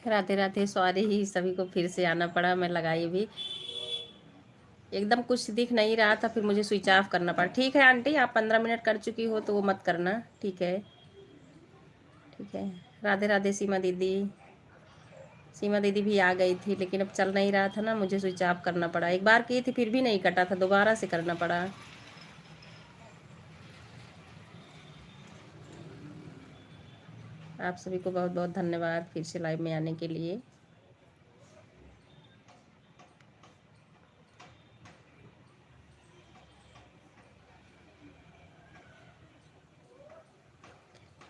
Radhe Radhe, sorry ही सभी को फिर से आना पड़ा, मैं लगाई भी एकदम कुछ दिख नहीं रहा था, फिर मुझे स्विच ऑफ करना पड़ा। ठीक है आंटी, आप 15 मिनट कर चुकी हो तो वो मत करना, ठीक है। ठीक है। राधे राधे सीमा दीदी। सीमा दीदी भी आ गई थी, लेकिन अब चल नहीं रहा था ना, मुझे स्विच ऑफ करना पड़ा। एक बार की थी फिर भी नहीं कटा था, दोबारा से करना पड़ा। आप सभी को बहुत बहुत धन्यवाद फिर से लाइव में आने के लिए।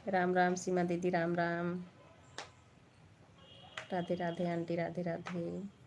राम राम सीमा दीदी, राम राम। राधे राधे आंटी, राधे राधे।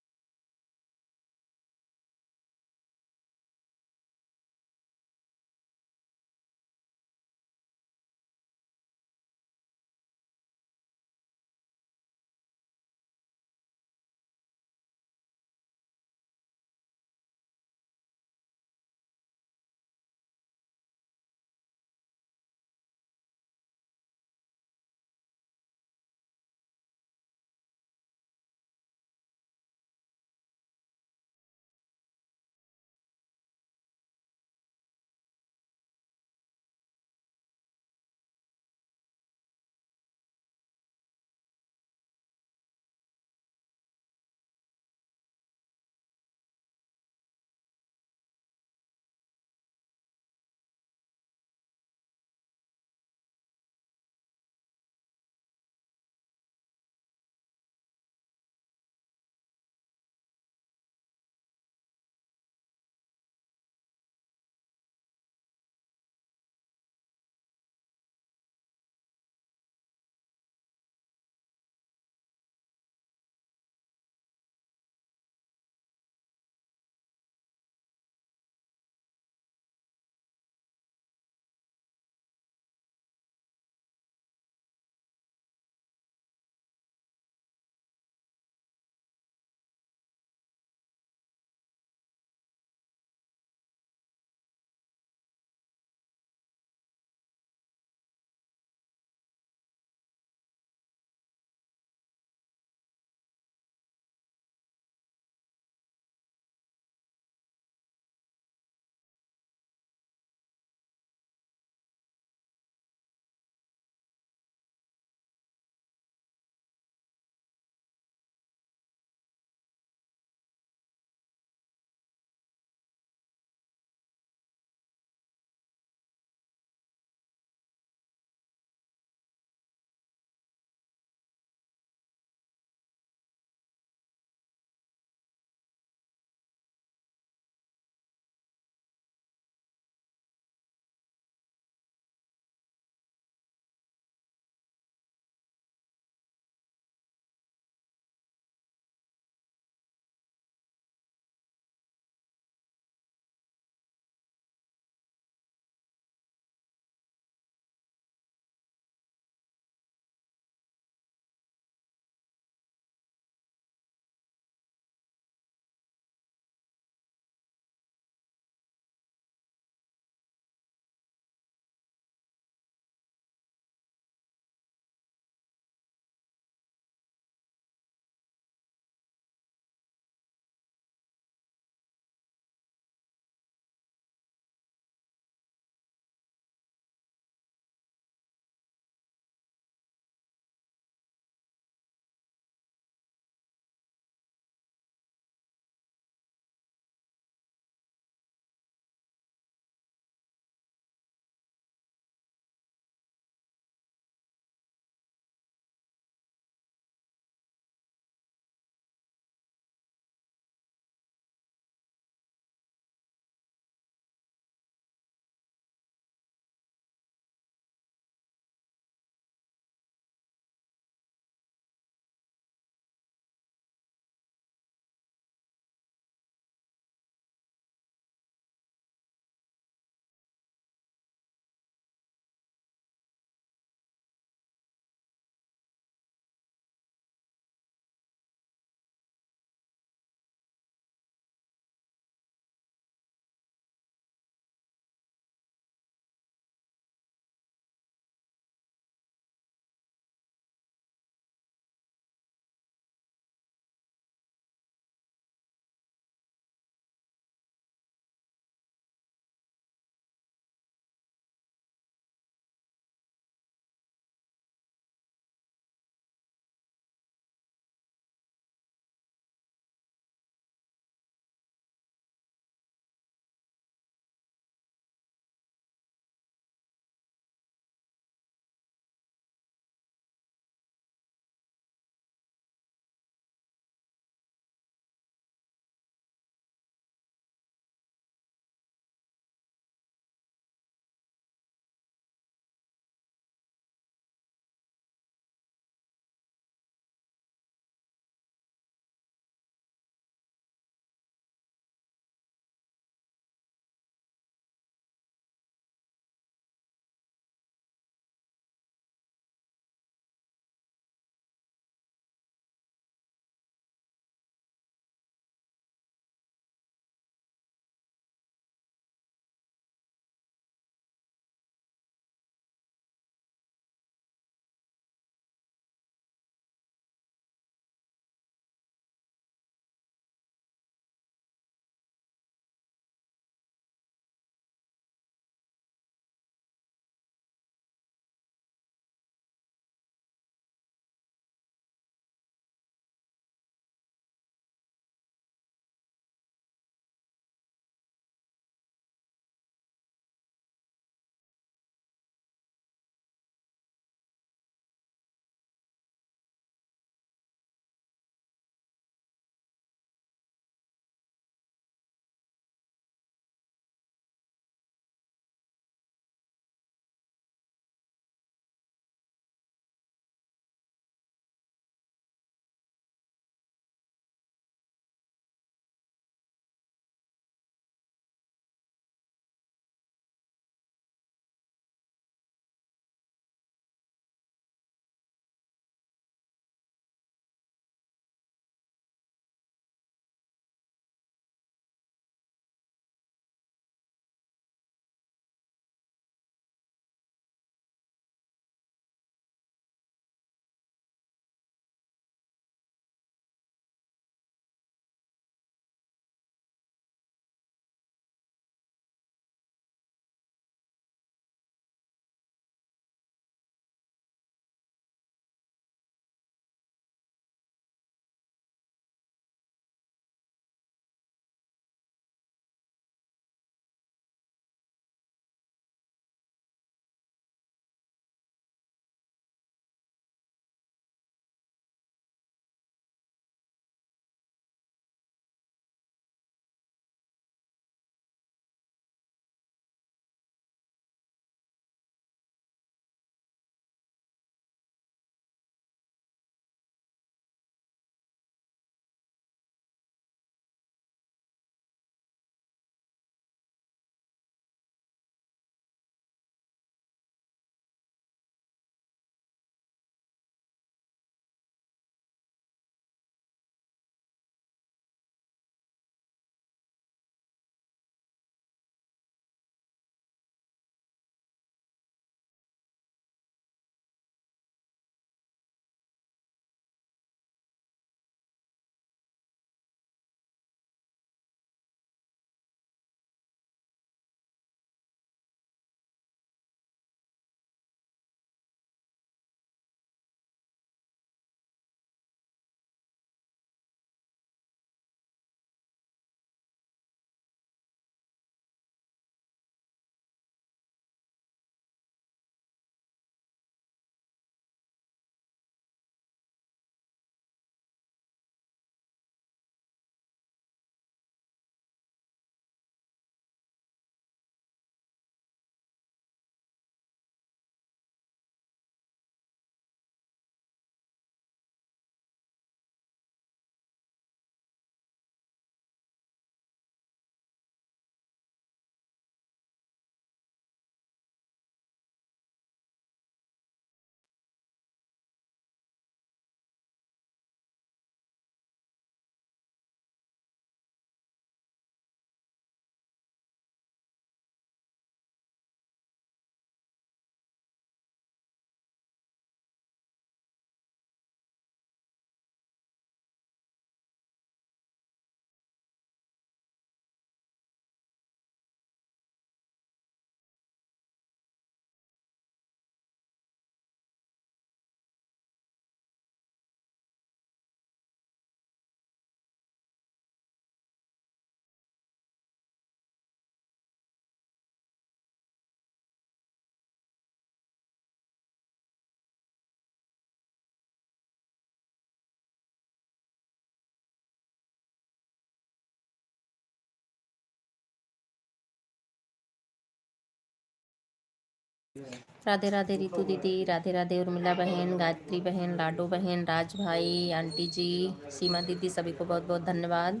राधे राधे रितु दीदी, राधे राधे उर्मिला बहन, गायत्री बहन, लाडो बहन, राज भाई, आंटी जी, सीमा दीदी, सभी को बहुत बहुत धन्यवाद।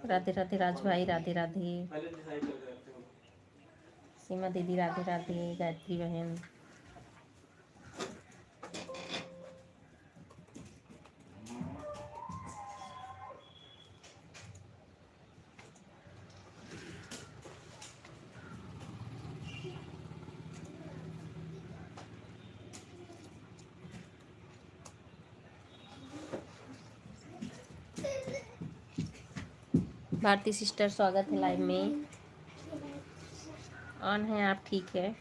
राधे राधे राज भाई, राधे राधे सीमा दीदी, राधे राधे गायत्री बहन। भारती सिस्टर, स्वागत है लाइव में। ऑन है आप? ठीक है।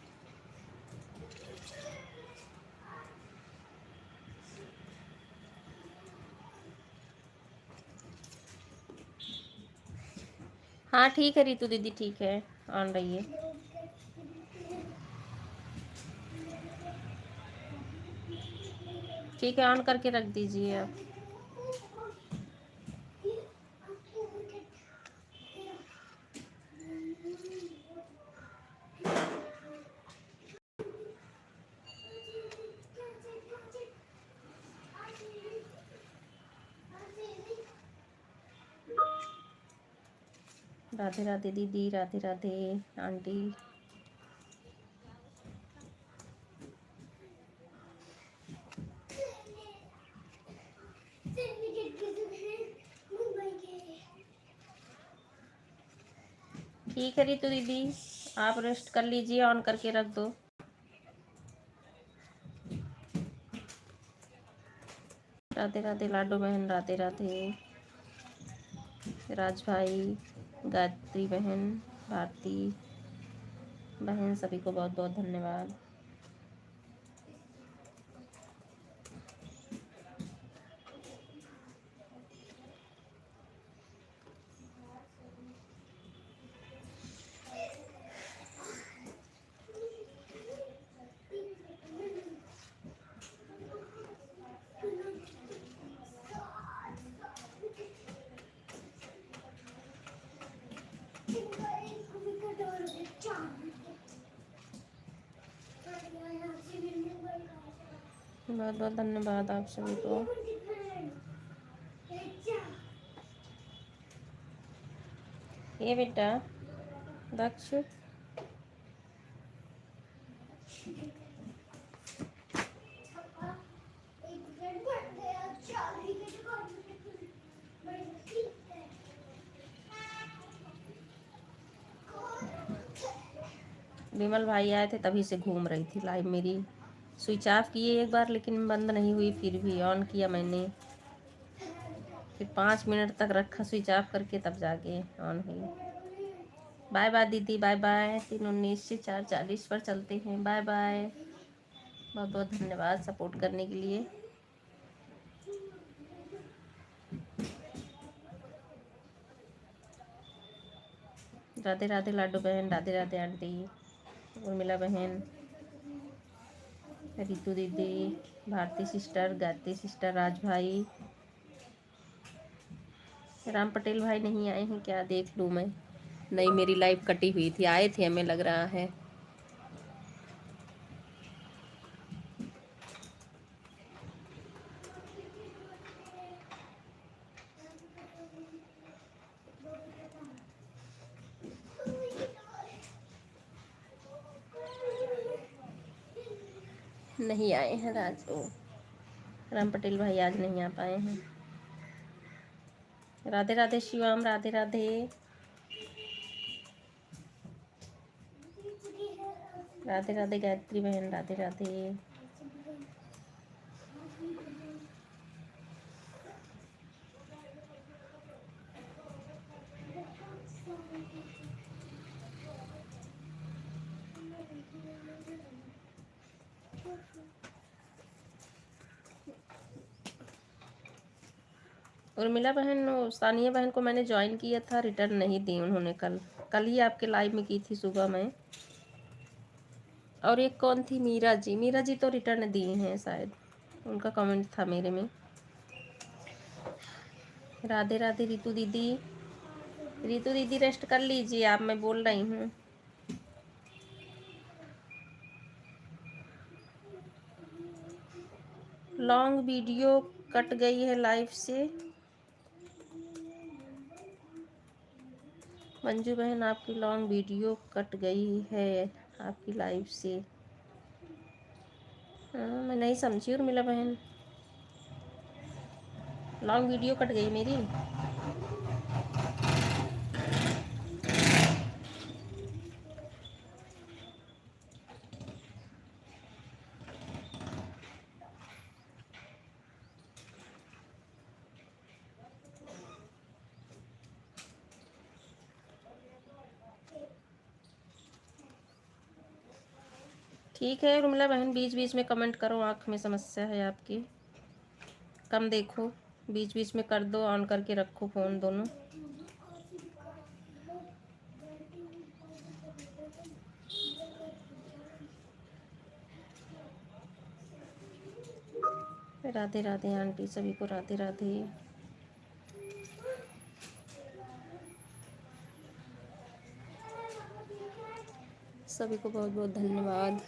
हाँ ठीक है रितु दीदी, ठीक है, ऑन रहिए। ठीक है, ऑन करके रख दीजिए आप। राधे राधे दीदी, राधे राधे आंटी। ठीक है रितु दीदी, आप रेस्ट कर लीजिए, ऑन करके रख दो। राधे राधे लाडो बहन, राधे राधे राज भाई, गायत्री बहन, भारती बहन, सभी को बहुत बहुत धन्यवाद। बहुत बहुत धन्यवाद आप सभी को। ये बेटा दक्ष, विमल भाई आए थे तभी से घूम रही थी लाइव मेरी। स्विच ऑफ किए एक बार लेकिन बंद नहीं हुई, फिर भी ऑन किया मैंने, फिर 5 मिनट तक रखा स्विच ऑफ करके, तब जाके ऑन हुई। बाय बाय दीदी, बाय बाय। 3:19 से 4:40 पर चलते हैं। बाय बाय, बहुत बहुत धन्यवाद सपोर्ट करने के लिए। राधे राधे लाडू बहन, राधे राधे आंटी, उर्मिला बहन, रितु दीदी, भारती सिस्टर, गायत्री सिस्टर, राज भाई, राम पटेल भाई नहीं आए हैं क्या? देख लूँ मैं। नहीं, मेरी लाइव कटी हुई थी, आए थे हमें लग रहा है। नहीं आए हैं राम पटेल भाई आज नहीं आ पाए हैं। राधे राधे शिवम, राधे राधे राधे राधे गायत्री बहन, राधे राधे। उर्मिला बहन, सानिया बहन को मैंने ज्वाइन किया था, रिटर्न नहीं दी उन्होंने। कल कल ही आपके लाइव में की थी सुबह में। और एक कौन थी? मीरा जी, मीरा जी तो रिटर्न दी हैं शायद, उनका कमेंट था मेरे में। राधे राधे रितु दीदी। रितु दीदी रेस्ट कर लीजिए आप, मैं बोल रही हूँ। लॉन्ग वीडियो कट गई है लाइव से। मंजू बहन आपकी लॉन्ग वीडियो कट गई है आपकी लाइव से। हाँ, मैं नहीं समझी उर्मिला बहन, लॉन्ग वीडियो कट गई मेरी। ठीक है उर्मिला बहन, बीच बीच में कमेंट करो, आँख में समस्या है आपकी, कम देखो, बीच बीच में कर दो, ऑन करके रखो फ़ोन दोनों। राधे राधे आंटी, सभी को राधे राधे। सभी को बहुत बहुत धन्यवाद।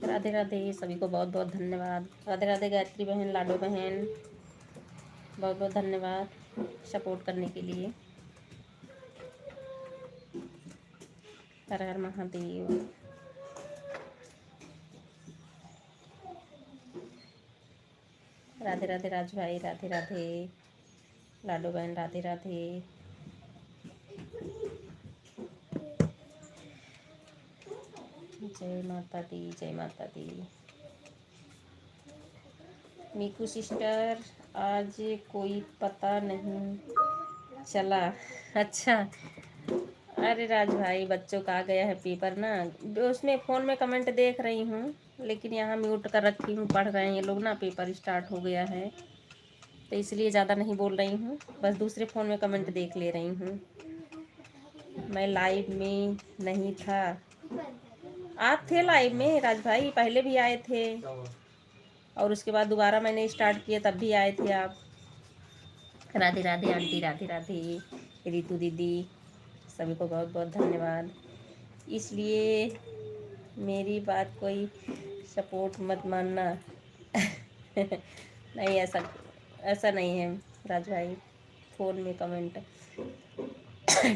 राधे राधे, सभी को बहुत बहुत धन्यवाद। राधे राधे गायत्री बहन, लाडो बहन, बहुत बहुत धन्यवाद सपोर्ट करने के लिए। हर हर महादेव। राधे राधे राज भाई, राधे राधे लाडो बहन, राधे राधे। जय माता दी, जय माता दी। मीकू सिस्टर, आज कोई पता नहीं चला। अच्छा, अरे राज भाई, बच्चों का आ गया है पेपर ना, उसमें फ़ोन में कमेंट देख रही हूँ, लेकिन यहाँ म्यूट कर रखी हूँ। पढ़ रहे हैं ये लोग ना, पेपर स्टार्ट हो गया है, तो इसलिए ज़्यादा नहीं बोल रही हूँ, बस दूसरे फ़ोन में कमेंट देख ले रही हूँ। मैं लाइव में नहीं था। आप थे लाइव में राज भाई, पहले भी आए थे, और उसके बाद दोबारा मैंने स्टार्ट किया तब भी आए थे आप। राधे राधे आंटी, राधे राधे रितु दीदी, सभी को बहुत बहुत धन्यवाद। इसलिए मेरी बात कोई सपोर्ट मत मानना। नहीं, ऐसा ऐसा नहीं है राज भाई, फ़ोन में कमेंट।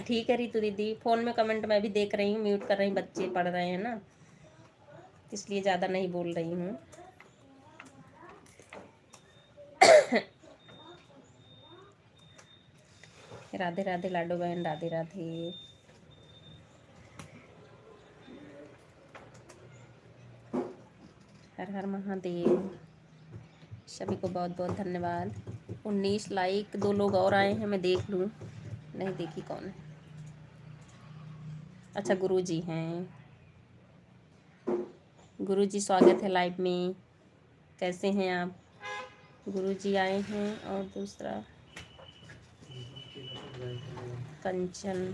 ठीक है रितु दीदी, फ़ोन में कमेंट मैं भी देख रही हूँ, म्यूट कर रही हूँ, बच्चे पढ़ रहे हैं ना, इसलिए ज़्यादा नहीं बोल रही हूँ। राधे राधे लाडो बहन, राधे राधे। हर हर महादेव, सभी को बहुत बहुत धन्यवाद। 19 लाइक, 2 लोग और आए हैं, मैं देख लूँ, नहीं देखी कौन है। अच्छा, गुरुजी हैं। गुरुजी स्वागत है लाइव में, कैसे हैं आप? गुरुजी आए हैं, और दूसरा कंचन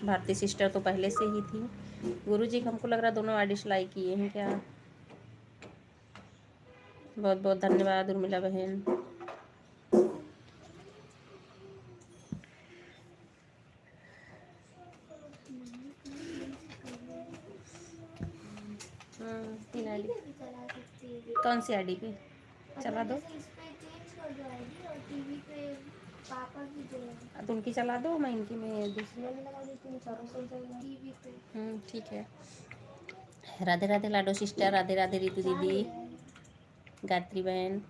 भारती सिस्टर तो पहले से ही थी। गुरुजी हमको लग रहा दोनों आईडी लाइक किए हैं क्या? बहुत बहुत धन्यवाद उर्मिला बहन। तीन आईडी, कौन सी आईडी पे चला दो? तो उनकी चला दो, मैं इनकी में दूसरी वाली लगा देती हूँ, चारों सो जाएगा। ठीक है। राधे राधे लाडो सिस्टर, राधे राधे रितु दीदी, गायत्री बहन।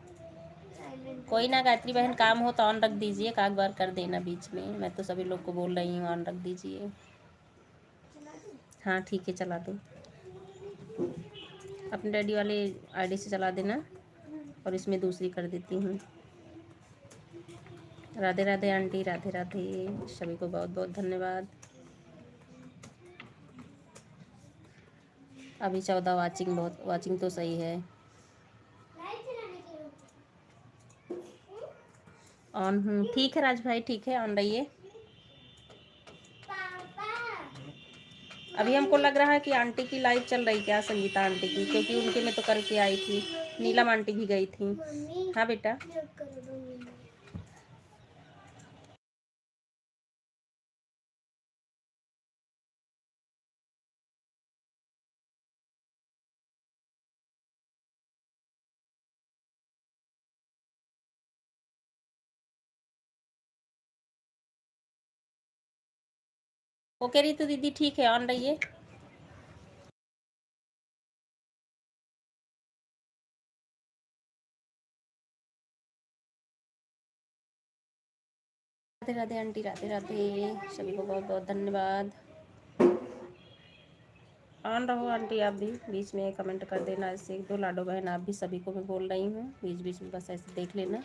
कोई ना गायत्री बहन, काम हो तो ऑन रख दीजिए, काग बार कर देना बीच में, मैं तो सभी लोग को बोल रही हूँ ऑन रख दीजिए। हाँ ठीक है, चला दो, अपने डैडी वाले आईडी से चला देना, और इसमें दूसरी कर देती हूँ। राधे राधे आंटी, राधे राधे, सभी को बहुत बहुत धन्यवाद। अभी 14 वाचिंग, बहुत वाचिंग तो सही है। ऑन हूँ, ठीक है राज भाई, ठीक है, ऑन रहिए। अभी हमको लग रहा है कि आंटी की लाइव चल रही क्या, संगीता आंटी की, क्योंकि उनके में तो करके आई थी, नीलम आंटी भी गई थी। हाँ बेटा। ओके रितु दीदी, ठीक है, ऑन रहिए। राधे राधे आंटी, राधे राधे, सभी को बहुत बहुत धन्यवाद। ऑन रहो आंटी, आप भी बीच में कमेंट कर देना, ऐसे 1-2 लाडो बहन, आप भी, सभी को मैं बोल रही हूँ, बीच बीच में बस ऐसे देख लेना।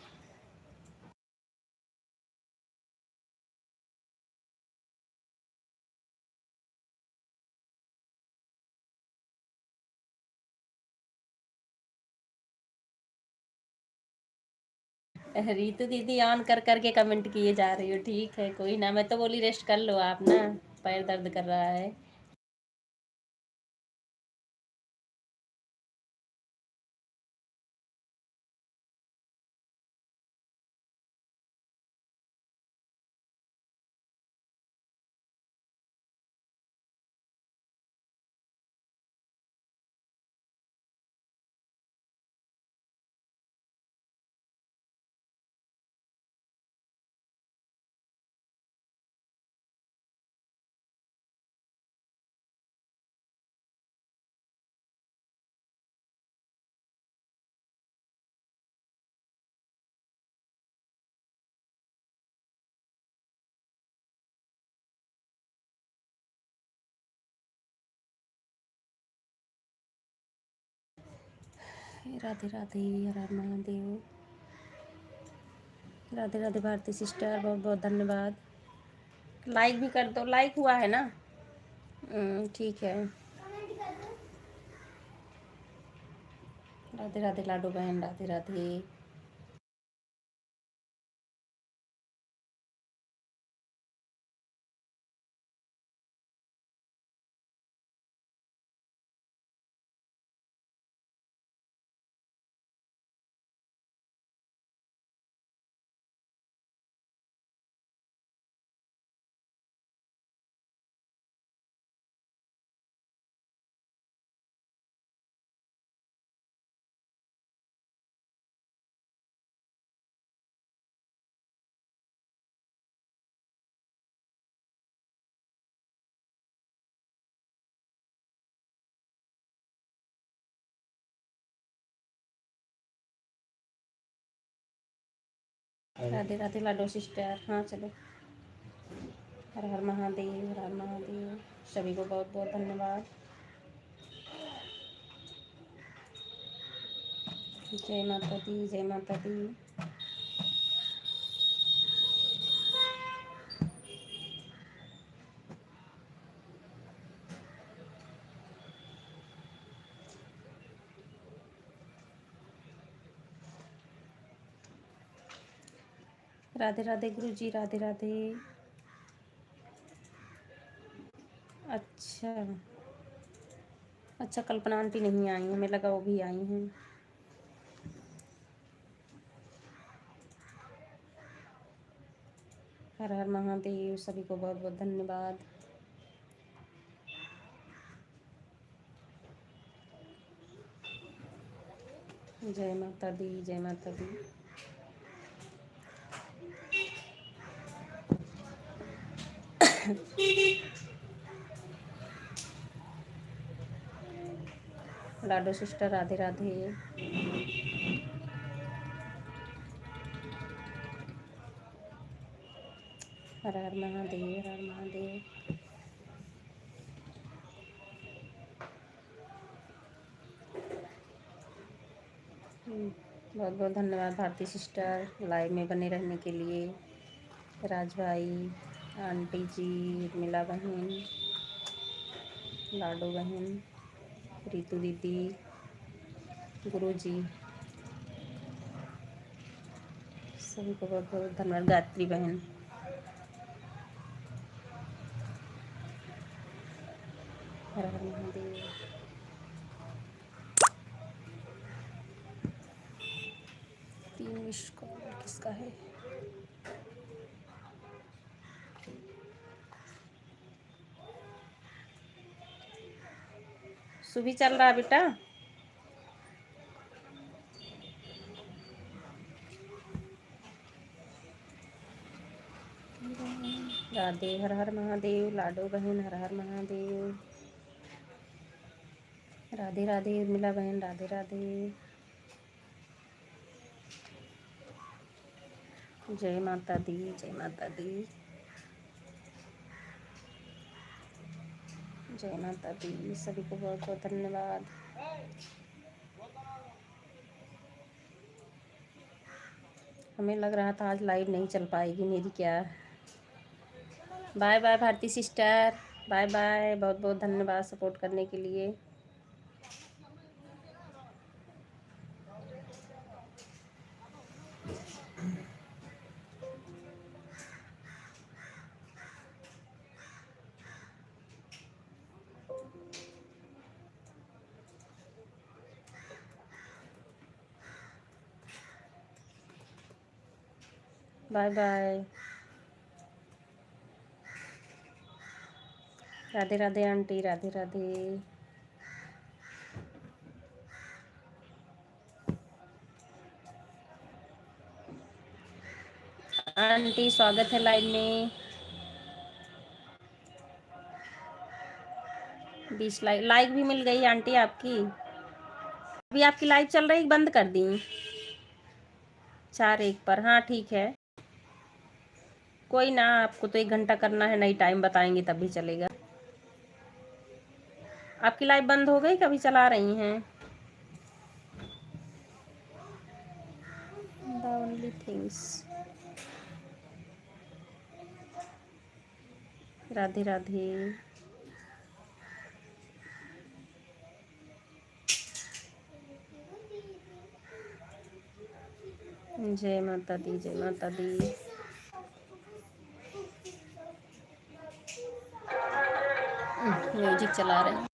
रितु दीदी ऑन कर करके कमेंट किए जा रही हो, ठीक है, कोई ना, मैं तो बोली रेस्ट कर लो आप ना, पैर दर्द कर रहा है। राधे राधे, हर हर महादेव। राधे राधे भारती सिस्टर, बहुत बहुत धन्यवाद। लाइक भी कर दो, लाइक हुआ है ना? ठीक है। राधे राधे लाडो बहन, राधे राधे। राधे राधे लाडो सिस्टर। हाँ चलो। हर हर महादेव, हर हर महादेव। सभी को बहुत बहुत धन्यवाद। जय माता दी, जय माता दी। राधे राधे गुरु जी, राधे राधे। अच्छा अच्छा, कल्पना आंटी नहीं आई हैं, हमें लगा वो भी आई हैं। हर हर महादेव, सभी को बहुत बहुत धन्यवाद। जय माता दी, जय माता दी। लाडो सिस्टर, राधे राधे। हर हर महादेव, हर हर महादेव। बहुत बहुत धन्यवाद भारती सिस्टर, लाइव में बने रहने के लिए। राज भाई, आंटी जी, उर्मिला बहन, लाडो बहन, रितु दीदी, गुरु जी, सभी को बहुत बहुत धन्यवाद। गायत्री बहन, हर हर महादेव। तीन मिस कॉल किसका है? सुबह चल रहा है बेटा। राधे, हर हर महादेव। लाडो बहन, हर हर महादेव। राधे राधे उर्मिला बहन, राधे राधे। जय माता दी, जय माता दी। जय माता दी, सभी को बहुत बहुत धन्यवाद। हमें लग रहा था आज लाइव नहीं चल पाएगी मेरी, क्या। Bye bye Bharti sister, bye bye. बहुत बहुत धन्यवाद सपोर्ट करने के लिए। Bye bye. Radhe Radhe aunty, Radhe Radhe. Aunty स्वागत है लाइव में। 20 लाइक, लाइक भी मिल गई आंटी आपकी। अभी आपकी लाइव चल रही, बंद कर दी? 4-1 पर, हाँ ठीक है। कोई ना, आपको तो 1 घंटा करना है, नहीं टाइम बताएंगे तब भी चलेगा। आपकी लाइव बंद हो गई, कभी चला रही हैं? थिंग्स। राधे राधे। जय माता दी, जय माता दी। म्यूजिक चला रहे हैं।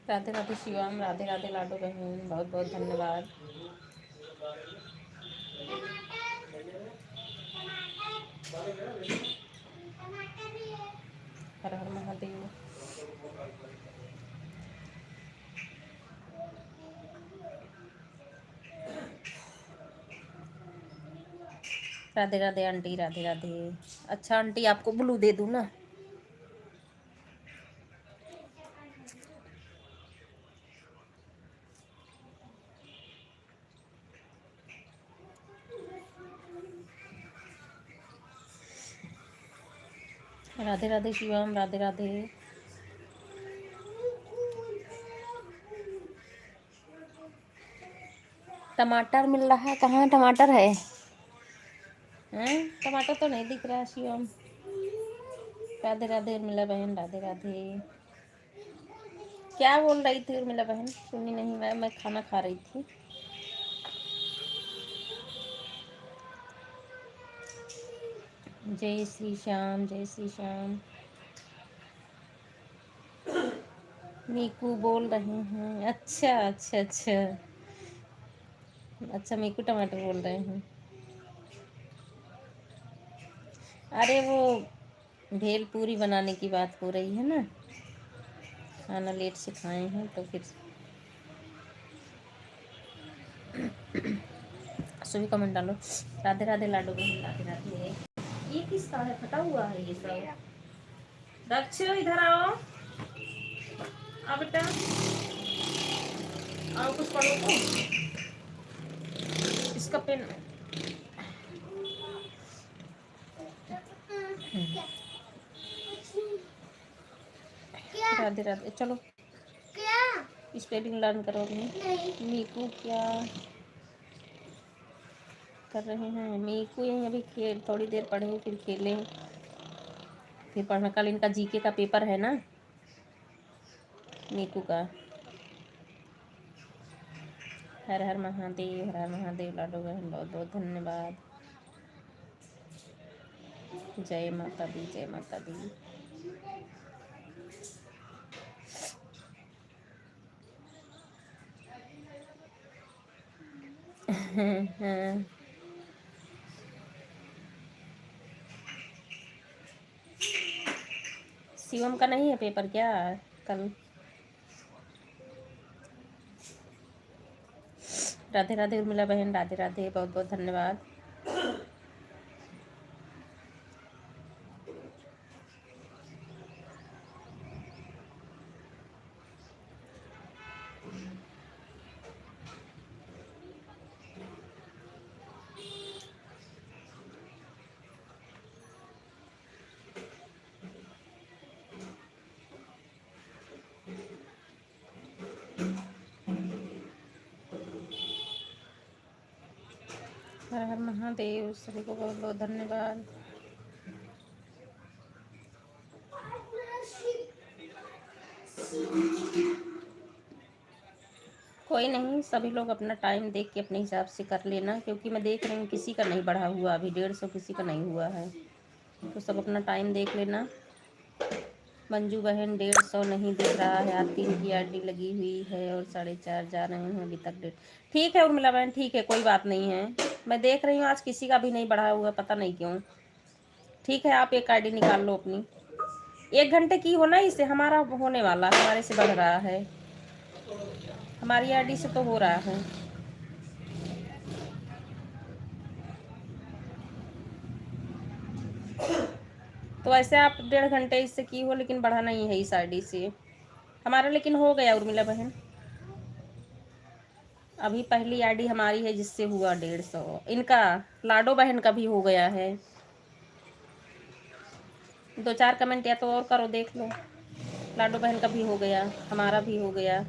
राधे राधे शिवाम, राधे राधे लाडो बहन, बहुत बहुत धन्यवाद। हर हर महादेव। राधे राधे आंटी, राधे राधे। अच्छा आंटी आपको ब्लू दे दूँ ना? राधे राधे शिवम, राधे राधे। टमाटर मिल रहा है? कहाँ टमाटर है? हैं? टमाटर तो नहीं दिख रहा शिवम। राधे राधे उर्मिला बहन, राधे राधे। क्या बोल रही थी उर्मिला बहन? सुनी नहीं मैं खाना खा रही थी। जय श्री श्याम, जय श्री श्याम। मीकू बोल रहे हैं? अच्छा अच्छा अच्छा अच्छा, मीकू टमाटर बोल रहे हैं। अरे वो भेल पूरी बनाने की बात हो रही है ना, खाना लेट से खाए हैं तो फिर सभी कमेंट डालो। राधे राधे लाडो बहन, राधे राधे। ये किसका है? फटा हुआ है ये सब। दक्षिण इधर आओ, आओ बेटा, आओ कुछ पढ़ो तो। इसका पेन। राधे राधे। चलो स्पेलिंग लर्न करो अपनी। मीकू क्या कर रहे हैं? मीकू यहीं अभी खेल, थोड़ी देर पढ़ें फिर खेलें, फिर पढ़ना। कल इनका जीके का पेपर है ना मीकू का। हर हर महादेव, हर हर महादेव लाडो बहन, बहुत बहुत धन्यवाद। जय माता दी, जय माता दी। हाँ। शिवम का नहीं है पेपर क्या कल? राधे राधे उर्मिला बहन, राधे राधे, बहुत बहुत धन्यवाद। हर हर महादेव, सभी को बहुत बहुत धन्यवाद। कोई नहीं, सभी लोग अपना टाइम देख के अपने हिसाब से कर लेना, क्योंकि मैं देख रही हूँ किसी का नहीं बढ़ा हुआ, अभी 150 किसी का नहीं हुआ है, तो सब अपना टाइम देख लेना। मंजू बहन 150 नहीं दिख रहा है, आज 3 की आईडी लगी हुई है और 4.5 जा रहे हैं अभी तक डेट। ठीक है उर्मिला बहन, ठीक है, कोई बात नहीं है। मैं देख रही हूँ आज किसी का भी नहीं बढ़ा हुआ, पता नहीं क्यों। ठीक है, आप एक आईडी निकाल लो अपनी। 1 घंटे की हो ना, इससे हमारा होने वाला, हमारे से बढ़ रहा है, हमारी आईडी से तो हो रहा है। तो ऐसे आप 1.5 घंटे इससे की हो, लेकिन बढ़ा नहीं है इस आईडी से हमारा, लेकिन हो गया उर्मिला बहन। अभी पहली आईडी हमारी है जिससे हुआ 150। इनका लाडो बहन का भी हो गया है। 2-4 कमेंट या तो और करो, देख लो। लाडो बहन का भी हो गया, हमारा भी हो गया,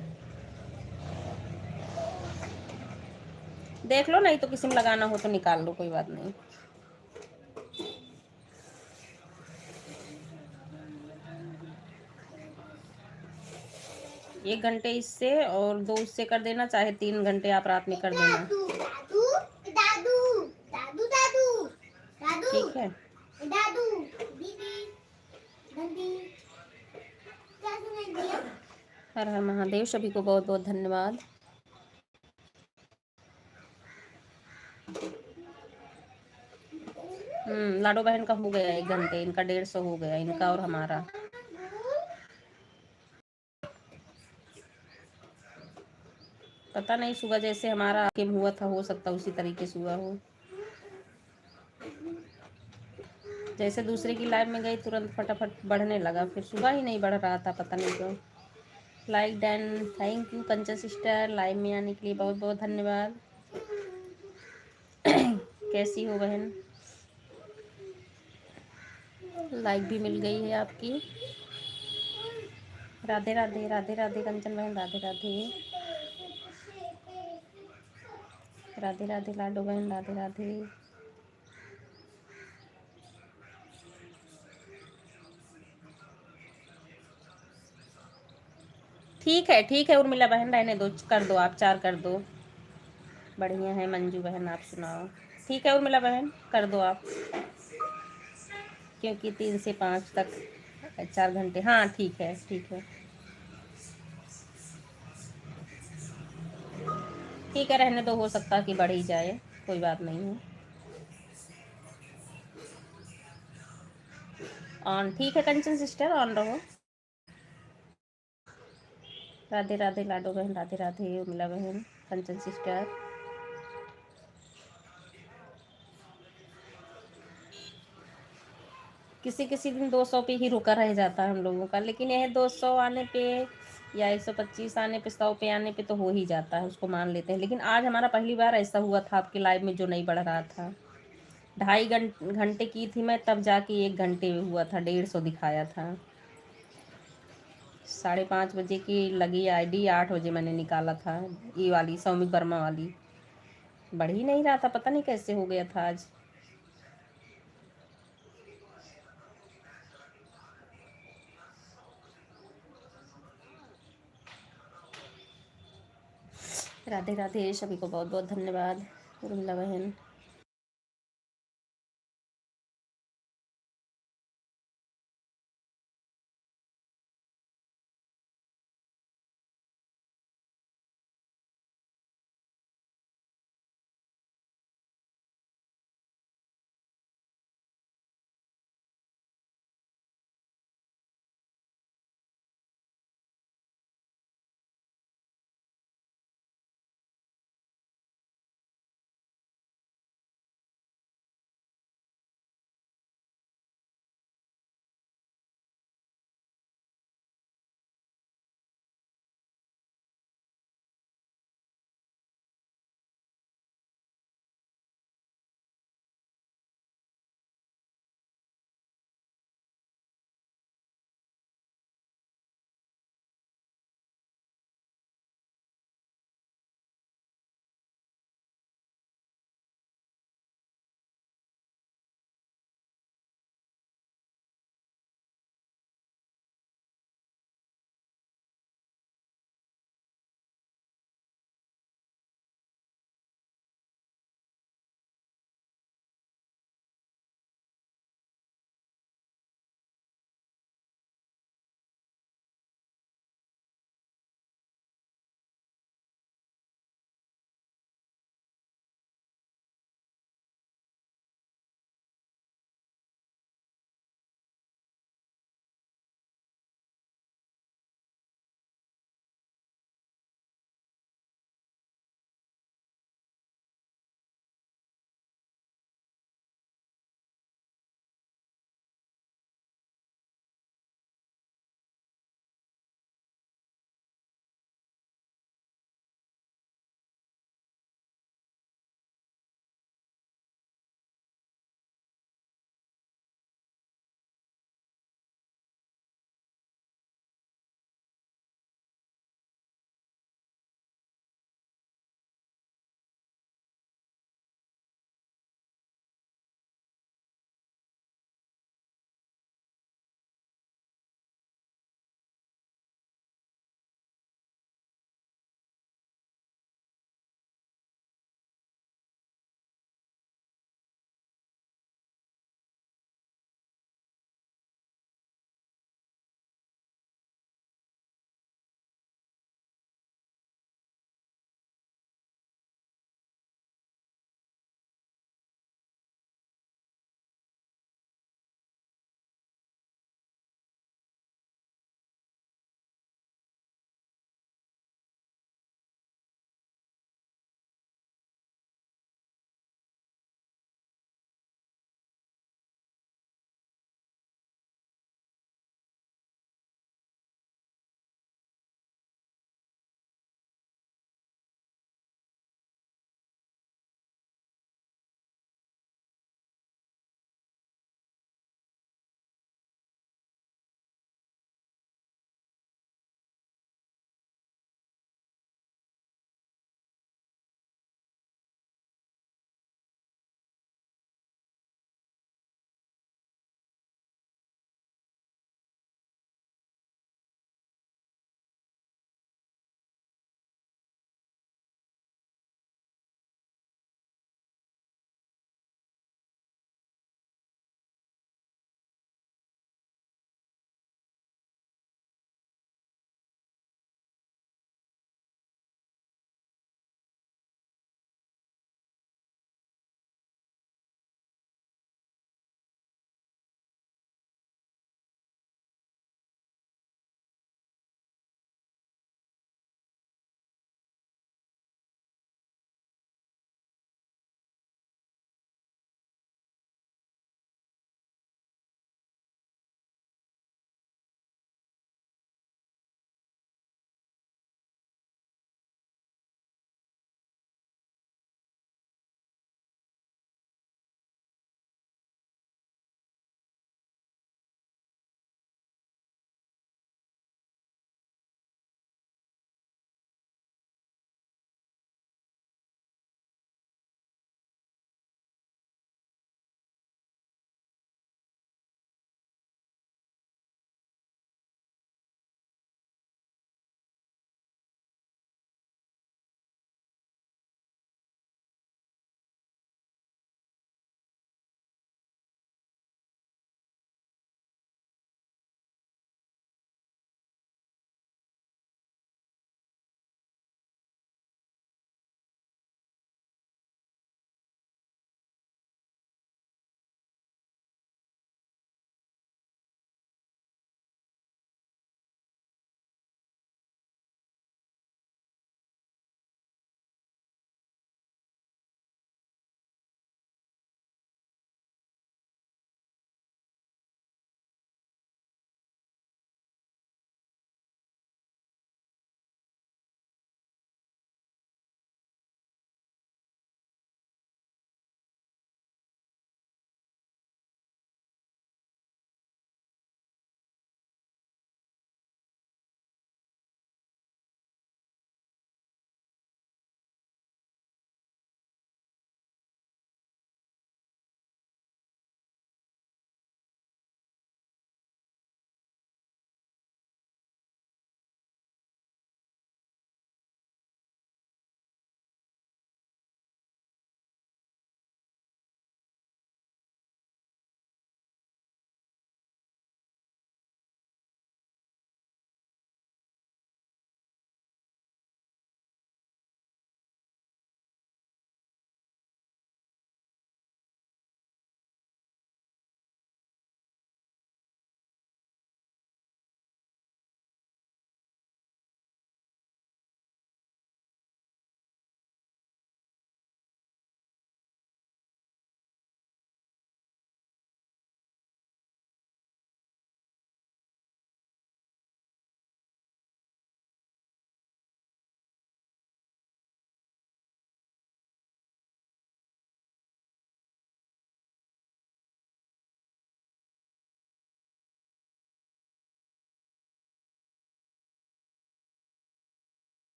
देख लो, नहीं तो किसी में लगाना हो तो निकाल लो, कोई बात नहीं। 1 घंटे इससे और 2 उससे कर देना, चाहे 3 घंटे आप रात में कर देना। दादू दादू दादू दादू दादू, ठीक है दादू दीदी दादी क्या सुनाई दिया? हर हर महादेव, सभी को बहुत बहुत धन्यवाद। लाडो बहन का हो गया 1 घंटे, इनका 150 हो गया, इनका और हमारा। पता नहीं, सुबह जैसे हमारा गेम हुआ था, हो सकता उसी तरीके से हुआ हो। जैसे दूसरे की लाइव में गई तुरंत फटाफट बढ़ने लगा, फिर सुबह ही नहीं बढ़ रहा था, पता नहीं क्यों। Like done, thank you Kanchan sister, live में आने के लिए बहुत बहुत धन्यवाद। कैसी हो बहन? लाइक भी मिल गई है आपकी। राधे राधे, राधे राधे कंचन बहन, राधे राधे, राधे राधे लाडो बहन, राधे राधे। ठीक है उर्मिला बहन, रहने दो, कर दो, आप 4 कर दो। बढ़िया है मंजू बहन, आप सुनाओ। ठीक है उर्मिला बहन, कर दो आप, क्योंकि 3 से 5 तक 4 घंटे। हाँ ठीक है, ठीक है, ठीक है, रहने दो, हो सकता कि बढ़ ही जाए, कोई बात नहीं है। ऑन, ठीक है कंचन सिस्टर, ऑन रहो। राधे राधे लाडो बहन, राधे राधे उर्मिला बहन, कंचन सिस्टर। किसी किसी दिन 200 पे ही रुका रह जाता है हम लोगों का, लेकिन यह 200 आने पे या 125 आने पे, 100 पे आने पे तो हो ही जाता है, उसको मान लेते हैं। लेकिन आज हमारा पहली बार ऐसा हुआ था आपकी लाइव में, जो नहीं बढ़ रहा था। 2.5 घंटे की थी मैं, तब जाके 1 घंटे हुआ था, 150 दिखाया था। 5:30 बजे की लगी आईडी, 8 बजे मैंने निकाला था, ये वाली सौमिक वर्मा वाली। बढ़ ही नहीं रहा था, पता नहीं कैसे हो गया था आज। राधे राधे, सभी को बहुत बहुत धन्यवाद उर्मिला बहन।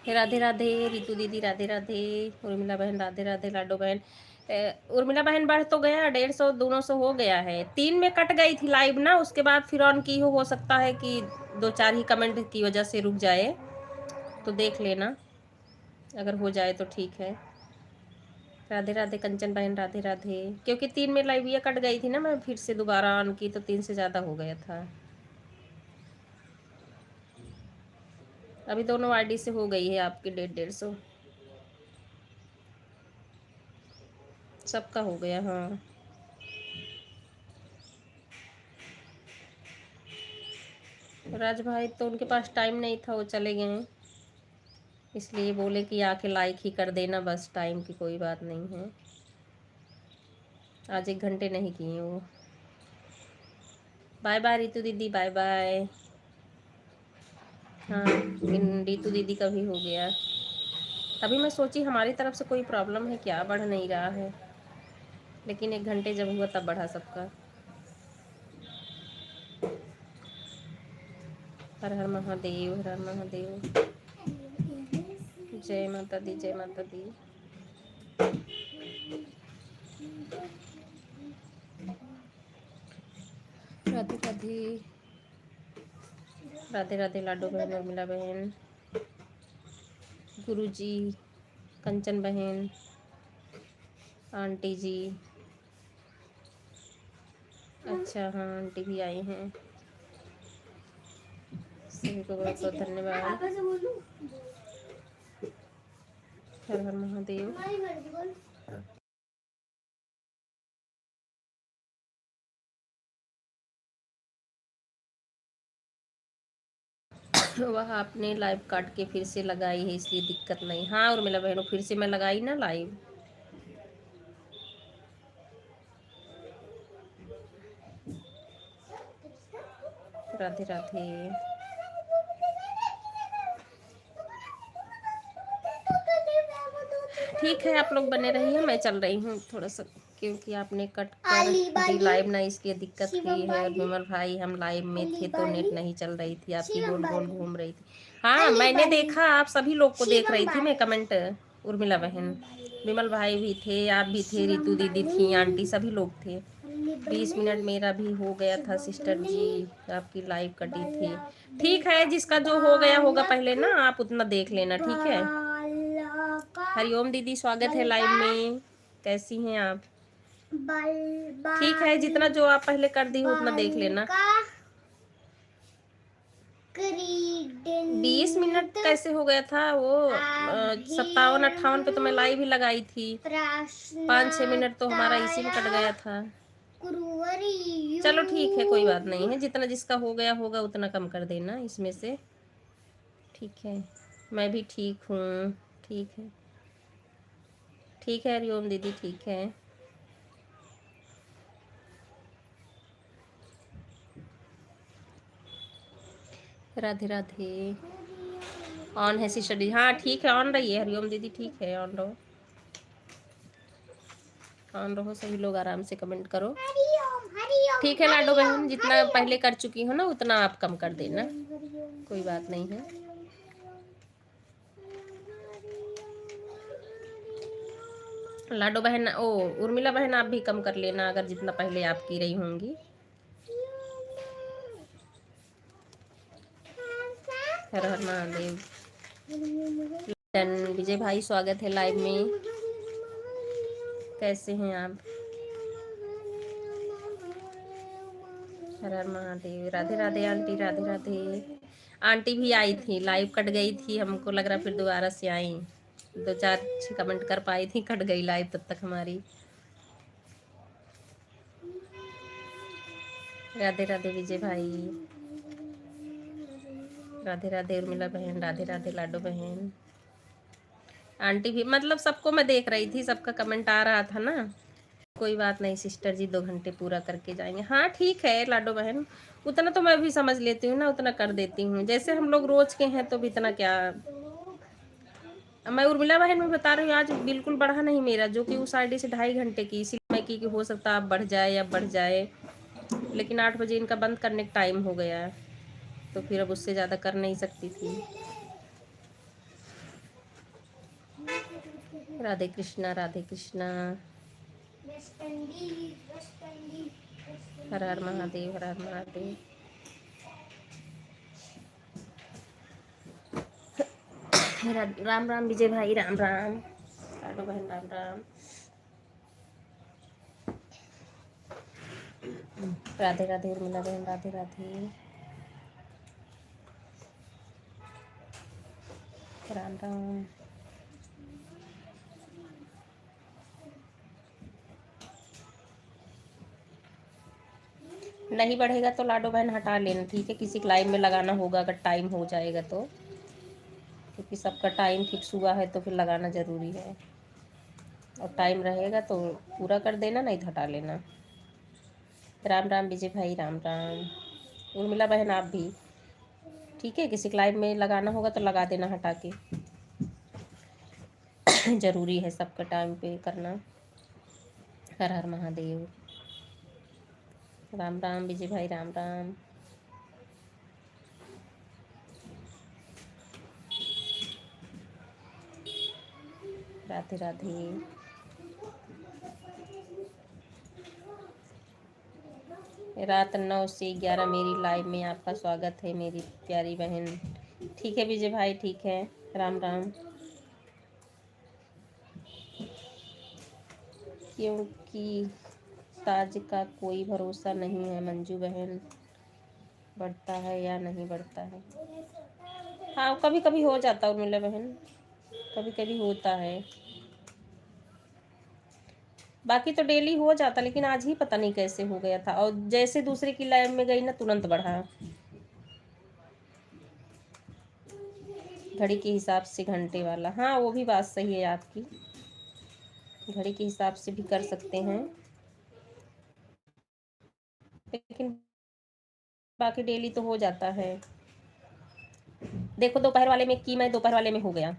राधे राधे रितु दीदी, राधे राधे उर्मिला बहन, राधे राधे लाडो बहन। उर्मिला बहन बढ़ तो गया 150, दोनों सौ हो गया है। 3 में कट गई थी लाइव ना, उसके बाद फिर ऑन की हो सकता है कि 2-4 ही कमेंट की वजह से रुक जाए, तो देख लेना अगर हो जाए तो ठीक है। राधे राधे कंचन बहन, राधे राधे। क्योंकि 3 में लाइव ये कट गई थी ना, मैं फिर से दोबारा ऑन की तो 3 से ज़्यादा हो गया था। अभी दोनों आईडी से हो गई है आपकी 150-150। सबका हो गया हाँ। राज भाई तो उनके पास टाइम नहीं था, वो चले गए हैं, इसलिए बोले कि आके लाइक ही कर देना बस, टाइम की कोई बात नहीं है। आज 1 घंटे नहीं किए वो। बाय बाय रितु दीदी, बाय बाय। हाँ रितु दीदी का भी हो गया। अभी मैं सोची हमारी तरफ से कोई प्रॉब्लम है क्या, बढ़ नहीं रहा है, लेकिन 1 घंटे जब हुआ तब बढ़ा सबका। हर हर महादेव, हर हर महादेव। जय माता दी, जय माता दी। राधे राधे, राधे राधे लाडो बहन, उर्मिला बहन, गुरुजी, कंचन बहन, आंटी जी। अच्छा हाँ आंटी भी आई हैं, सभी को बहुत बहुत धन्यवाद। हर हर महादेव। वह आपने लाइव काट के फिर से लगाई है इसलिए दिक्कत नहीं। हाँ उर्मिला बहनों, फिर से मैं लगाई ना लाइव। राधे राधे। ठीक है आप लोग बने रहिए, मैं चल रही हूँ थोड़ा सा, क्योंकि आपने कट कर दी लाइव ना, इसलिए दिक्कत हुई है। और विमल भाई हम लाइव में थे तो नेट नहीं चल रही थी, आपकी गोल गोल घूम रही थी। हाँ मैंने देखा, आप सभी लोग को देख रही थी मैं कमेंट। उर्मिला बहन, विमल भाई भी थे, आप भी थे, रितु दीदी थी, आंटी सभी लोग थे। 20 मिनट मेरा भी हो गया था सिस्टर जी, आपकी लाइव कटी थी। ठीक है जिसका जो हो गया होगा पहले ना, आप उतना देख लेना ठीक है। हरिओम दीदी, स्वागत है लाइव में, कैसी हैं आप? ठीक है जितना जो आप पहले कर दी हो उतना देख लेना। 20 मिनट कैसे हो गया था वो? 57-58 पे तो मैं लाइव ही लगाई थी। 5-6 मिनट तो हमारा इसी में कट गया था। चलो ठीक है कोई बात नहीं है, जितना जिसका हो गया होगा उतना कम कर देना इसमें से, ठीक है। मैं भी ठीक हूँ, ठीक है, ठीक है हरिओम दीदी, ठीक है। राधे राधे। ऑन है सिस्टर जी, हाँ ठीक है ऑन रही है हरिओम दीदी, ठीक है ऑन रहो, ऑन रहो, सभी लोग आराम से कमेंट करो। ठीक है लाडो बहन, जितना पहले कर चुकी हो ना उतना आप कम कर देना, कोई बात नहीं है। लाडो बहन, ओ उर्मिला बहन आप भी कम कर लेना अगर जितना पहले आप की रही होंगी। हर हर महादेव। विजय भाई स्वागत है लाइव में, कैसे हैं आप? हर हर महादेव। राधे राधे आंटी, राधे राधे। आंटी भी आई थी, लाइव कट गई थी, हमको लग रहा फिर दोबारा से आई, 2-4 कमेंट कर पाई थी, कट गई लाइव तब तक हमारी। राधे राधे विजय भाई, राधे राधे उर्मिला बहन, राधे राधे लाडो बहन। आंटी भी, मतलब सबको मैं देख रही थी, सबका कमेंट आ रहा था ना। कोई बात नहीं सिस्टर जी, 2 घंटे पूरा करके जाएंगे। हाँ ठीक है लाडो बहन, उतना तो मैं भी समझ लेती हूँ ना, उतना कर देती हूँ, जैसे हम लोग रोज के हैं तो भी इतना क्या। मैं उर्मिला बहन में बता रही हूँ, आज बिल्कुल बढ़ा नहीं मेरा, जो कि उस आईडी से 2.5 घंटे की, इसीलिए मैं की कि हो सकता अब बढ़ जाए या बढ़ जाए, लेकिन 8 बजे इनका बंद करने का टाइम हो गया है, तो फिर अब उससे ज़्यादा कर नहीं सकती थी। राधे कृष्णा, राधे कृष्णा। हर हर महादेव, हर हर महादेव। राम राम विजय भाई, राम राम। लाडो बहन, राम राम। राधे राधे उर्मिला बहन, राधे राधे। राम राम। नहीं बढ़ेगा तो लाडो बहन हटा लेना, ठीक है। किसी लाइन में लगाना होगा अगर टाइम हो जाएगा तो, क्योंकि सबका टाइम फिक्स हुआ है तो फिर लगाना ज़रूरी है। और टाइम रहेगा तो पूरा कर देना, नहीं तो हटा लेना। राम राम विजय भाई, राम राम। उर्मिला बहन आप भी, ठीक है। किसी लाइन में लगाना होगा तो लगा देना हटा के। ज़रूरी है सबका टाइम पे करना। हर हर महादेव। राम राम विजय भाई, राम राम। राधे राधे। रात 9 से 11 मेरी लाइव में आपका स्वागत है मेरी प्यारी बहन। ठीक है विजय भाई, ठीक है। राम राम। क्योंकि ताज का कोई भरोसा नहीं है मंजू बहन, बढ़ता है या नहीं बढ़ता है। हाँ कभी कभी हो जाता है उर्मिला बहन, कभी कभी होता है। बाकी तो डेली हो जाता, लेकिन आज ही पता नहीं कैसे हो गया था। और जैसे दूसरे की लाइव में गई ना, तुरंत बढ़ा। घड़ी के हिसाब से घंटे वाला, हाँ वो भी बात सही है आपकी। घड़ी के हिसाब से भी कर सकते हैं, लेकिन बाकी डेली तो हो जाता है। देखो दोपहर वाले में की मैं, दोपहर वाले में हो गया।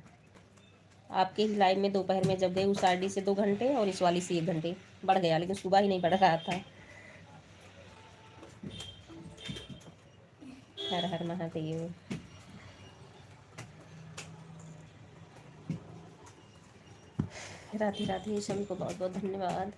आपके ही लाइव में दोपहर में जब गए, उस आरडी से 2 घंटे और इस वाली से 1 घंटे बढ़ गया, लेकिन सुबह ही नहीं बढ़ रहा था। हर हर महादेव। राधे राधे, सभी को बहुत बहुत धन्यवाद।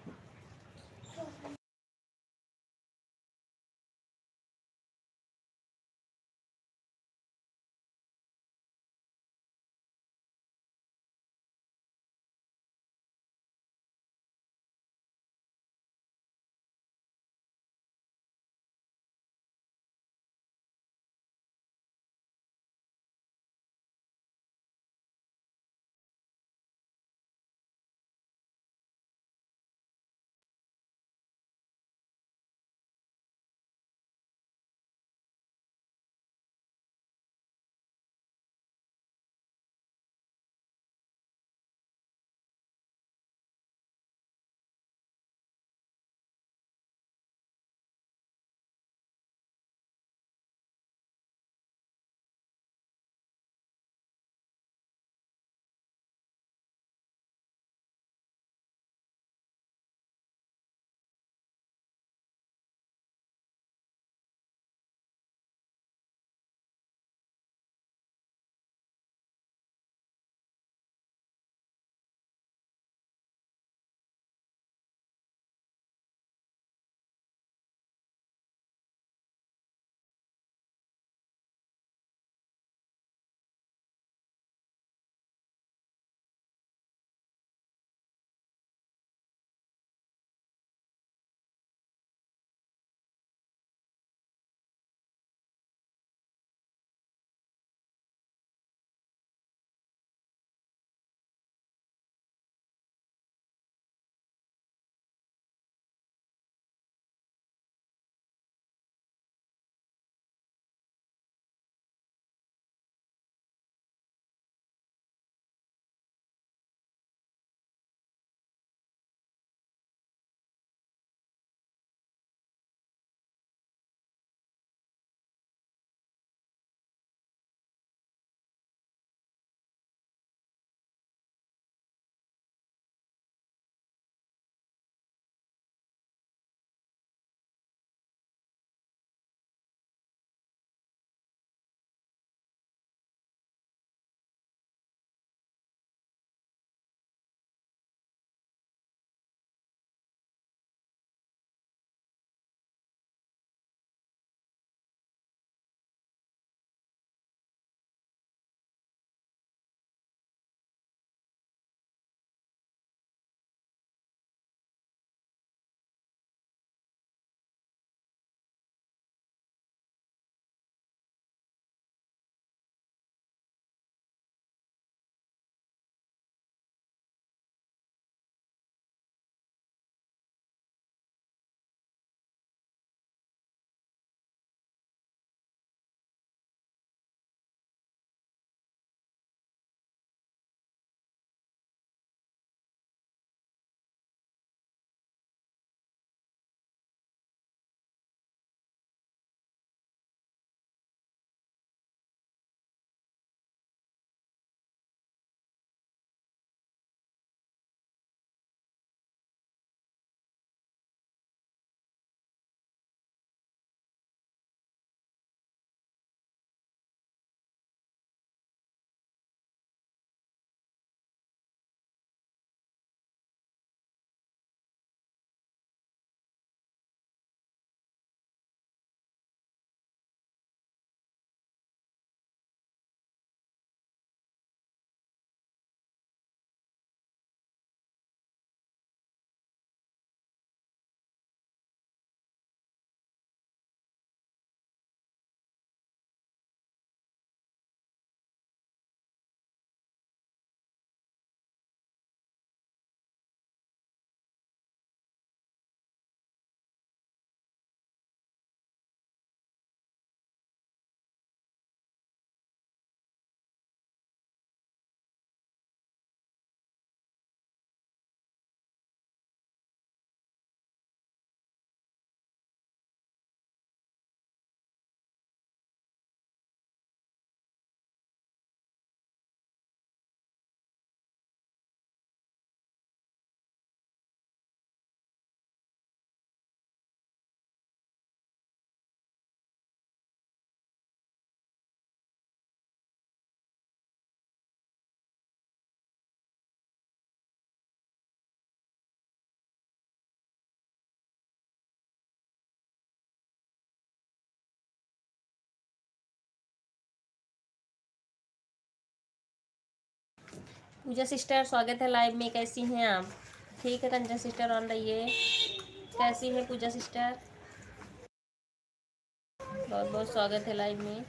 पूजा सिस्टर स्वागत है लाइव में, कैसी हैं आप? ठीक है कंचन सिस्टर, ऑन रहिए। कैसी है पूजा सिस्टर? बहुत बहुत स्वागत है लाइव में।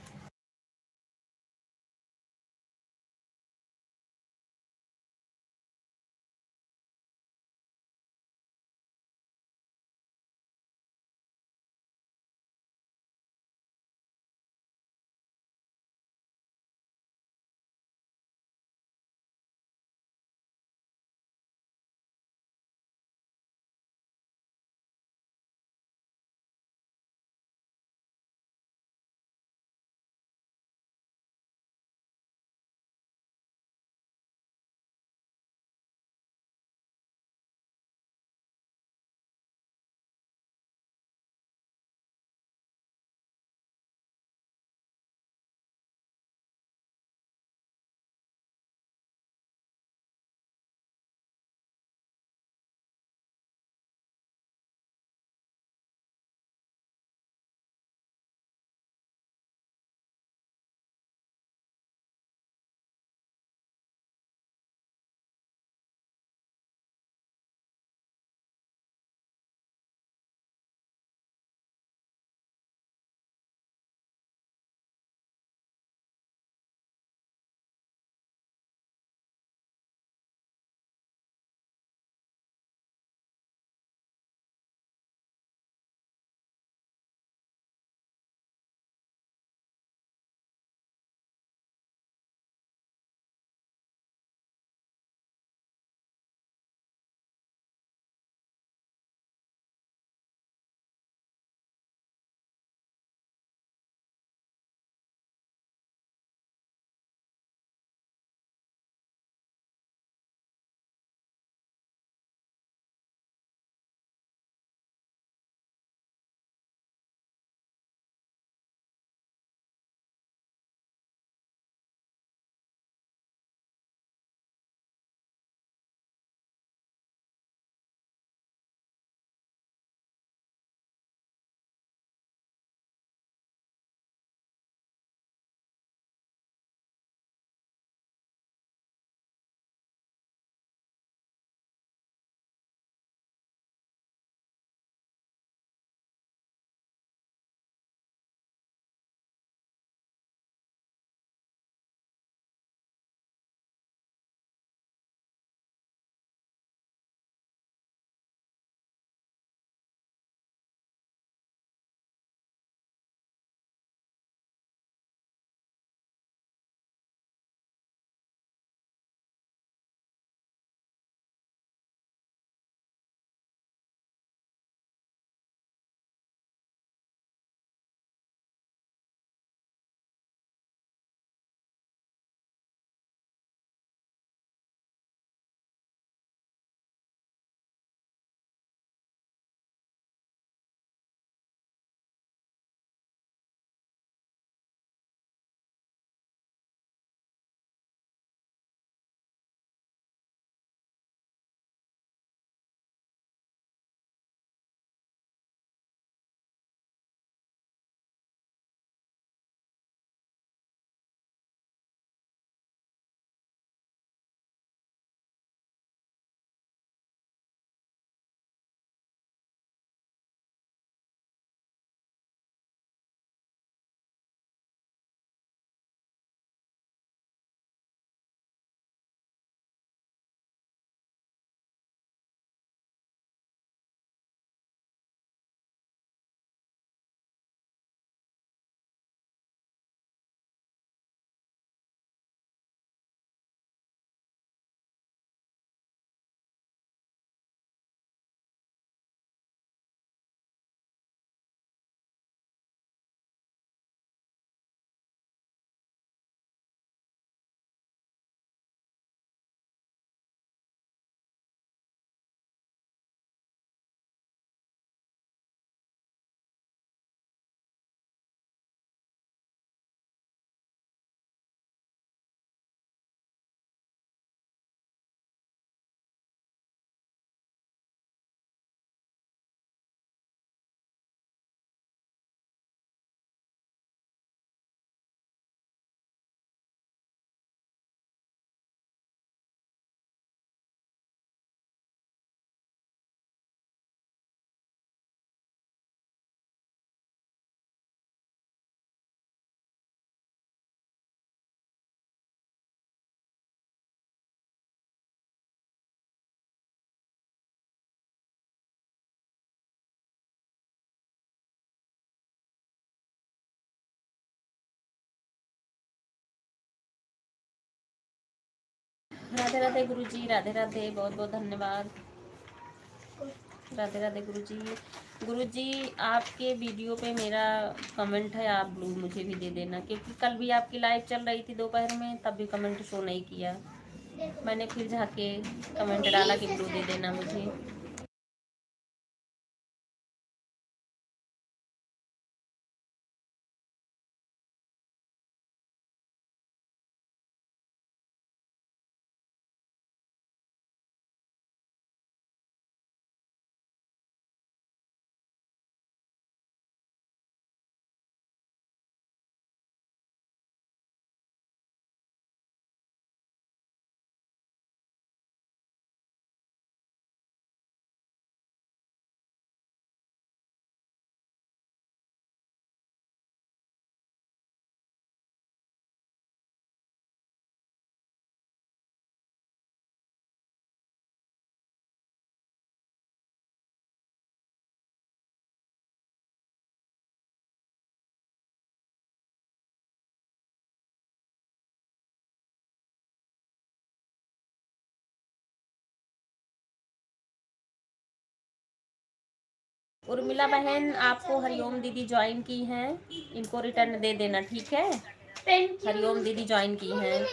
राधे राधे गुरुजी, राधे राधे, बहुत बहुत धन्यवाद। राधे राधे गुरुजी। गुरुजी आपके वीडियो पे मेरा कमेंट है, आप ब्लू मुझे भी दे देना, क्योंकि कल भी आपकी लाइव चल रही थी दोपहर में, तब भी कमेंट शो नहीं किया। मैंने फिर जाके कमेंट डाला कि ब्लू दे देना मुझे। उर्मिला बहन आपको हरिओम दीदी ज्वाइन की हैं, इनको रिटर्न दे देना, ठीक है। हरिओम दीदी ज्वाइन की हैं।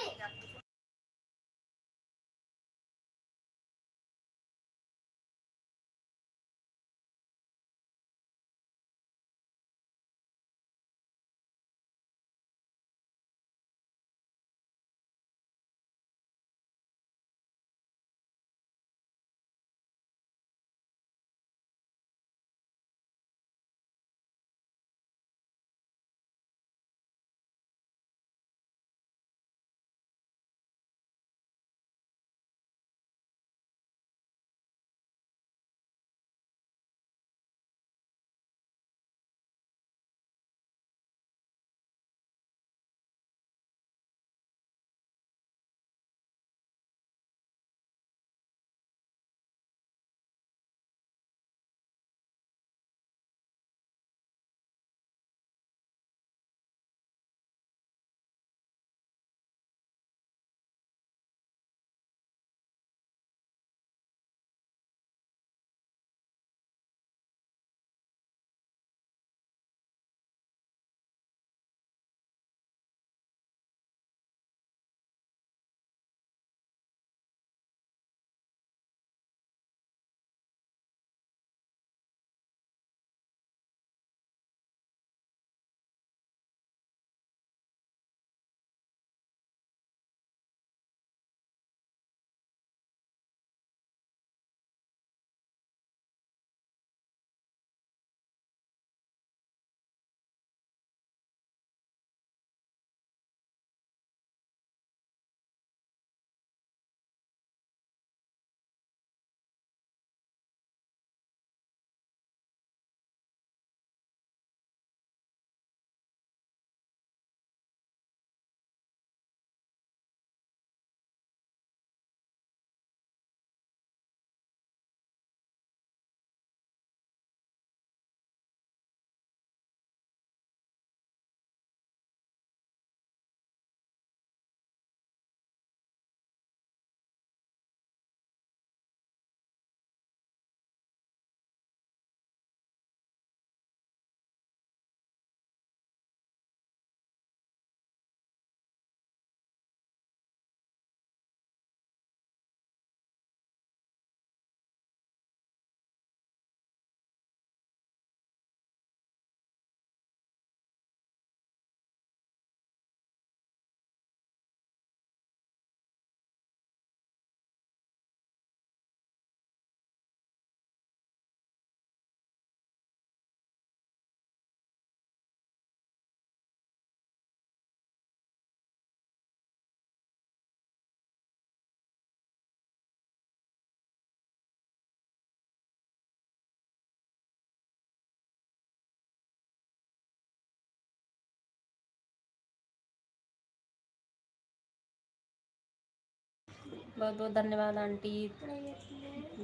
बहुत बहुत धन्यवाद आंटी,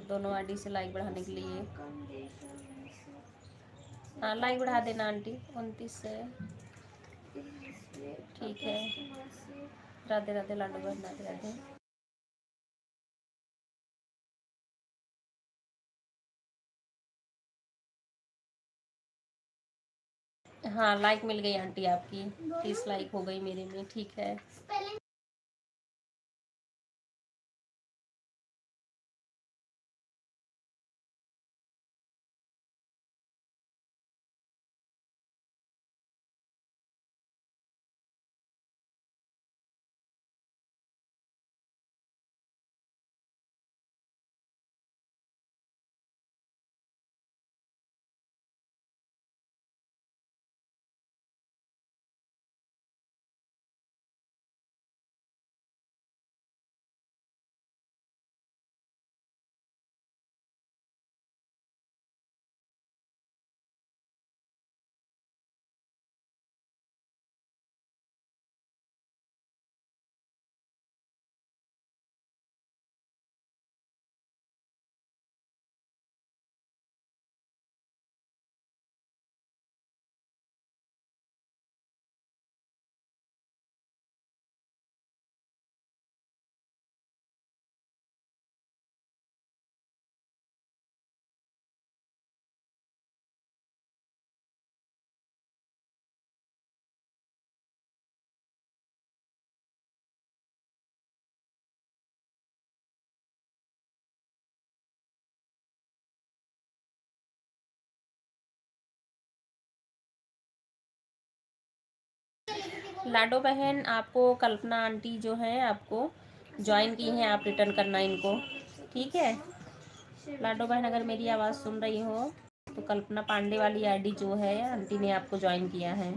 दोनों आईडी से लाइक बढ़ाने के लिए। हाँ लाइक बढ़ा देना आंटी, 29 से। ठीक है। राधे राधे लाडू बहन, राधे राधे। हाँ, लाइक मिल गई आंटी आपकी, 30 लाइक हो गई मेरे में, ठीक है। लाडो बहन, आपको कल्पना आंटी जो है आपको ज्वाइन की हैं, आप रिटर्न करना इनको, ठीक है। लाडो बहन अगर मेरी आवाज़ सुन रही हो तो कल्पना पांडे वाली आईडी जो है आंटी ने आपको ज्वाइन किया है,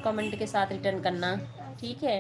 कमेंट के साथ रिटर्न करना, ठीक है।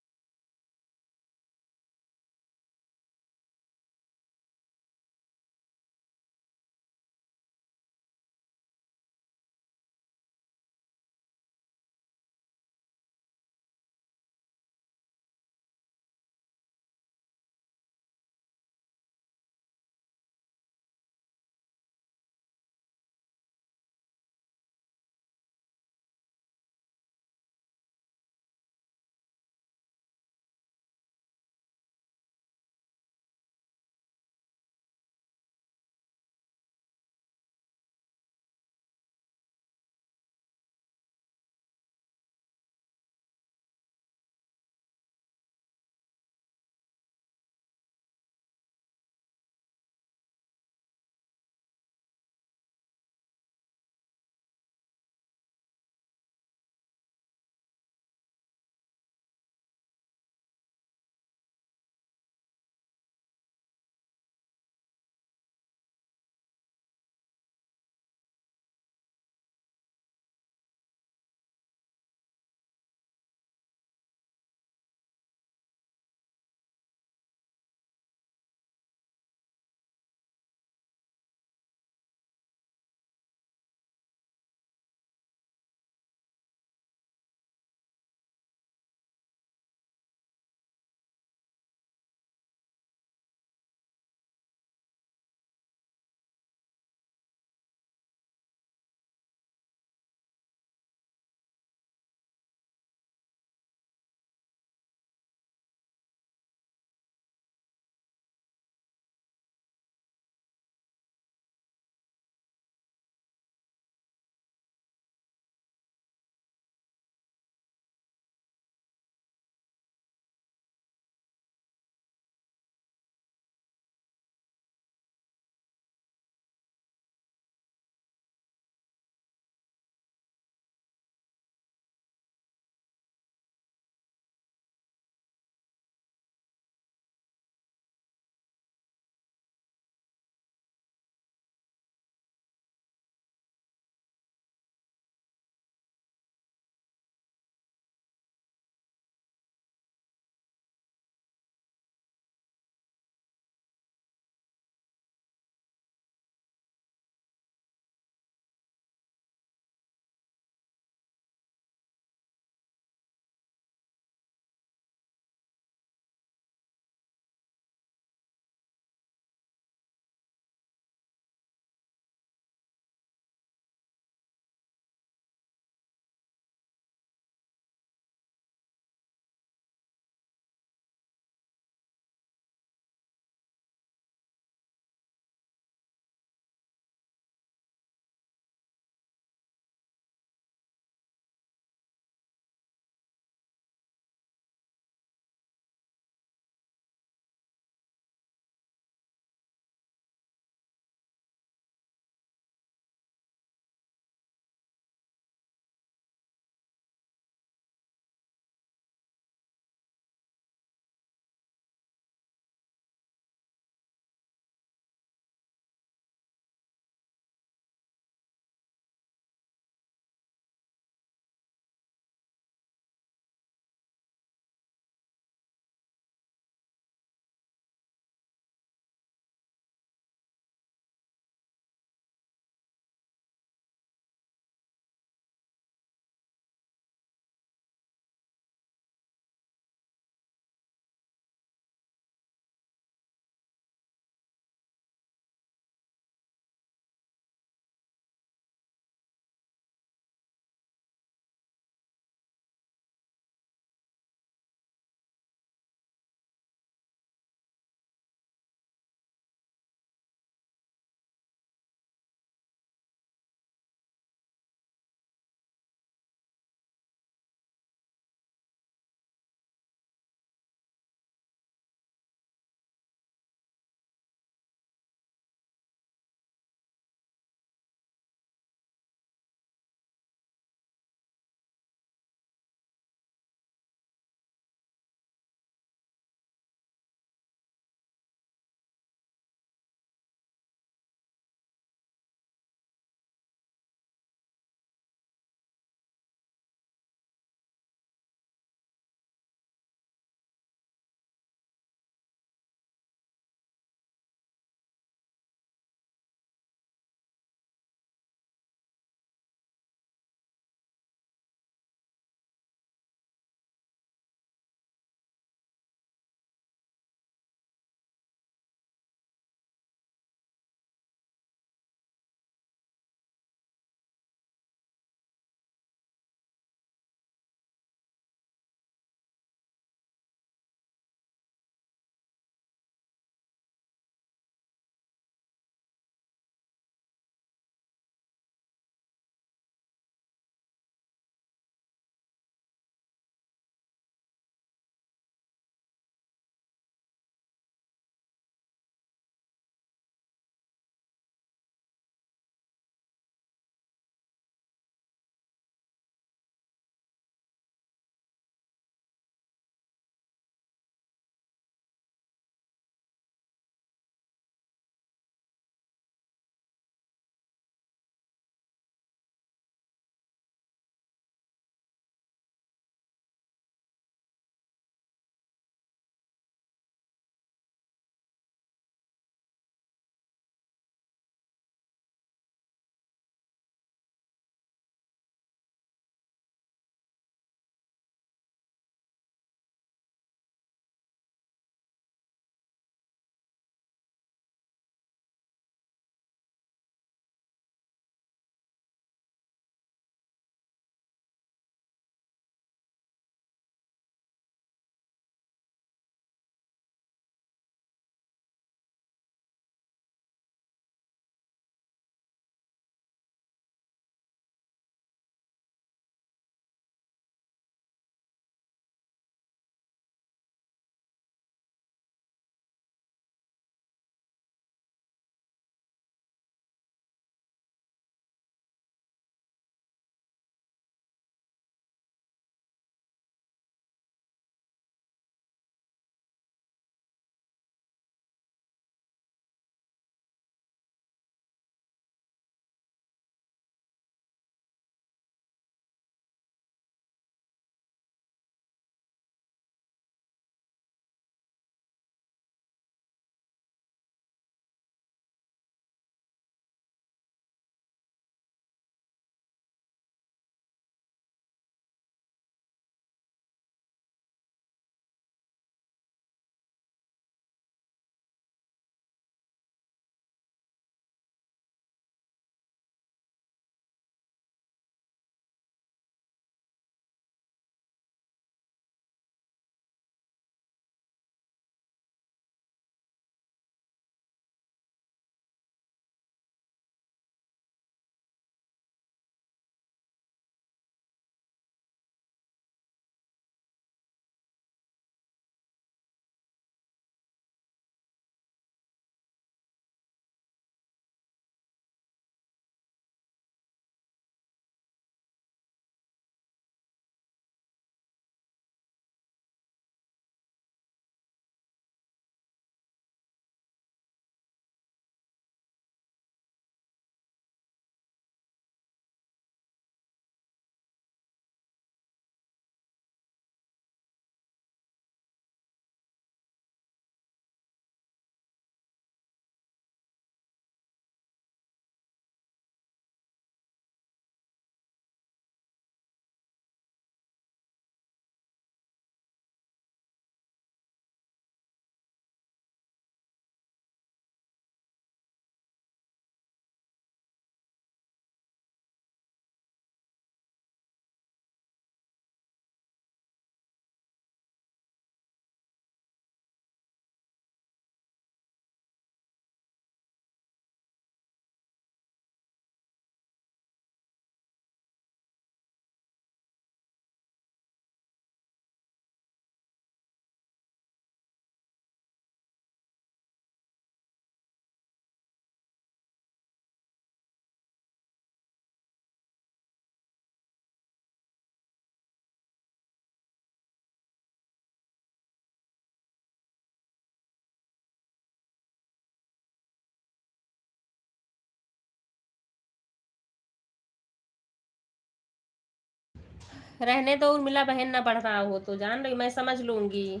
रहने दो उर्मिला बहन, ना बढ़ रहा हो तो जान रही मैं समझ लूंगी,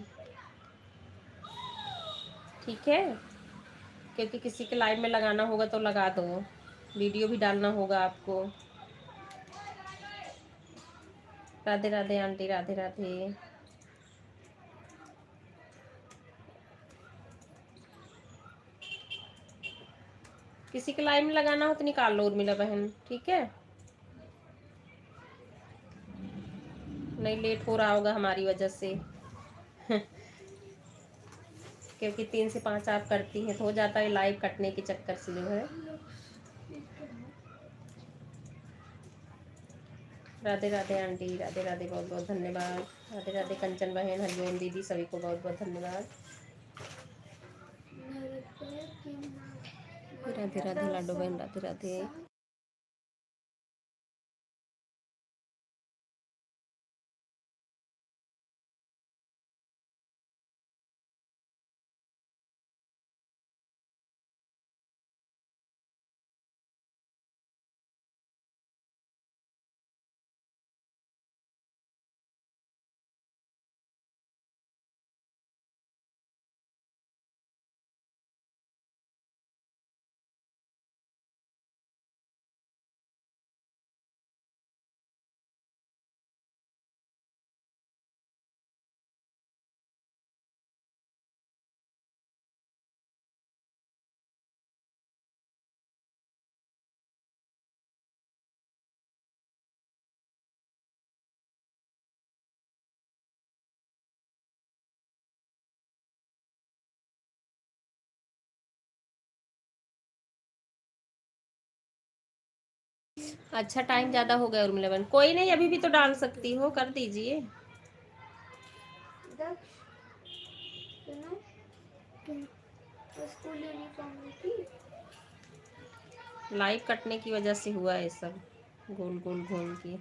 ठीक है। क्योंकि किसी के लाइव में लगाना होगा तो लगा दो, वीडियो भी डालना होगा आपको। राधे राधे आंटी, राधे राधे। किसी के लाइव में लगाना हो तो निकाल लो उर्मिला बहन, ठीक है। नहीं लेट हो रहा होगा हमारी वजह से क्योंकि 3 से 5 आप करती हैं तो हो जाता है लाइव कटने के चक्कर से जो है। राधे राधे आंटी, राधे राधे, बहुत बहुत धन्यवाद। राधे राधे कंचन बहन, हरिओम दीदी, सभी को बहुत बहुत धन्यवाद। राधे राधे लाडो बहन, राधे राधे। अच्छा टाइम ज़्यादा हो गया उर्मिला बहन, कोई नहीं अभी भी तो डाल सकती हो, कर दीजिए। लाइव कटने की वजह से हुआ है सब, गोल गोल घूम के।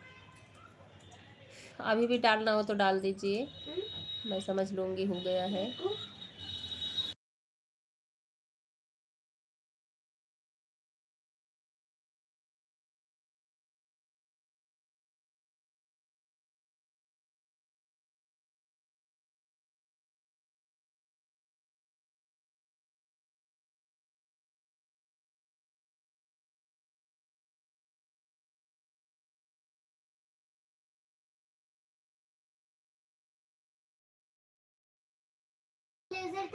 अभी भी डालना हो तो डाल दीजिए, मैं समझ लूँगी हो गया है।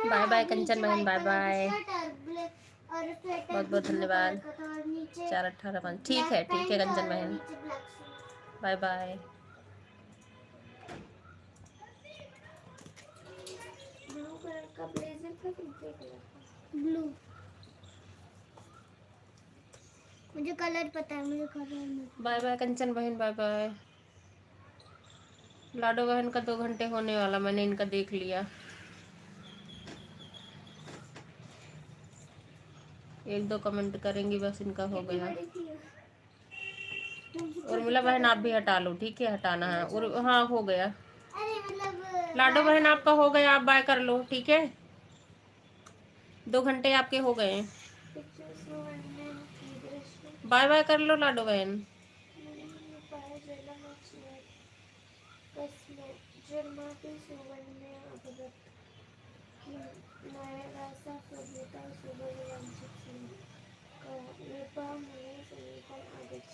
बाय बाय कंचन बहन, बाय बाय, बहुत बहुत धन्यवाद। 418 ठीक है कंचन बहन, बाय बाय। ब्लू कलर का ब्लेजर का ग्रे कलर का ब्लू, मुझे कलर पता है, मुझे कलर। बाय बाय कंचन बहन, बाय बाय। लाडो बहन का 2 घंटे होने वाला, मैंने इनका देख लिया। 1-2 कमेंट करेंगी बस, इनका हो गया। उर्मिला बहन आप भी हटा लो, ठीक है, हटाना है। हाँ हो गया। अरे मतलब लाडो बहन आपका हो गया, आप बाय कर लो, ठीक है। 2 घंटे आपके हो गए, बाय बाय कर लो लाडो बहन।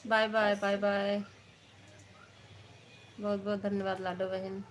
बाय बाय, बाय बाय, बहुत बहुत धन्यवाद लाडो बहन।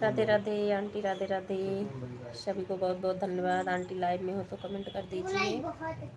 राधे राधे आंटी, राधे राधे। सभी को बहुत बहुत धन्यवाद। आंटी लाइव में हो तो कमेंट कर दीजिए। बहुत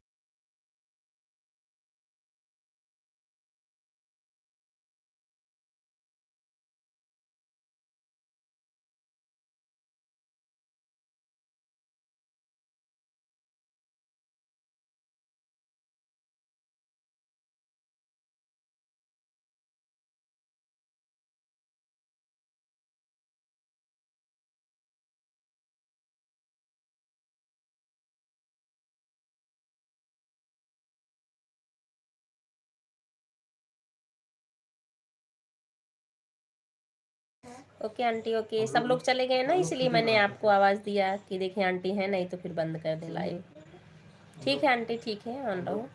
ओके आंटी, ओके। सब लोग चले गए ना, इसलिए मैंने आपको आवाज़ दिया कि देखिए आंटी है, नहीं तो फिर बंद कर दे लाइव। ठीक है आंटी, ठीक है, ऑन रहो।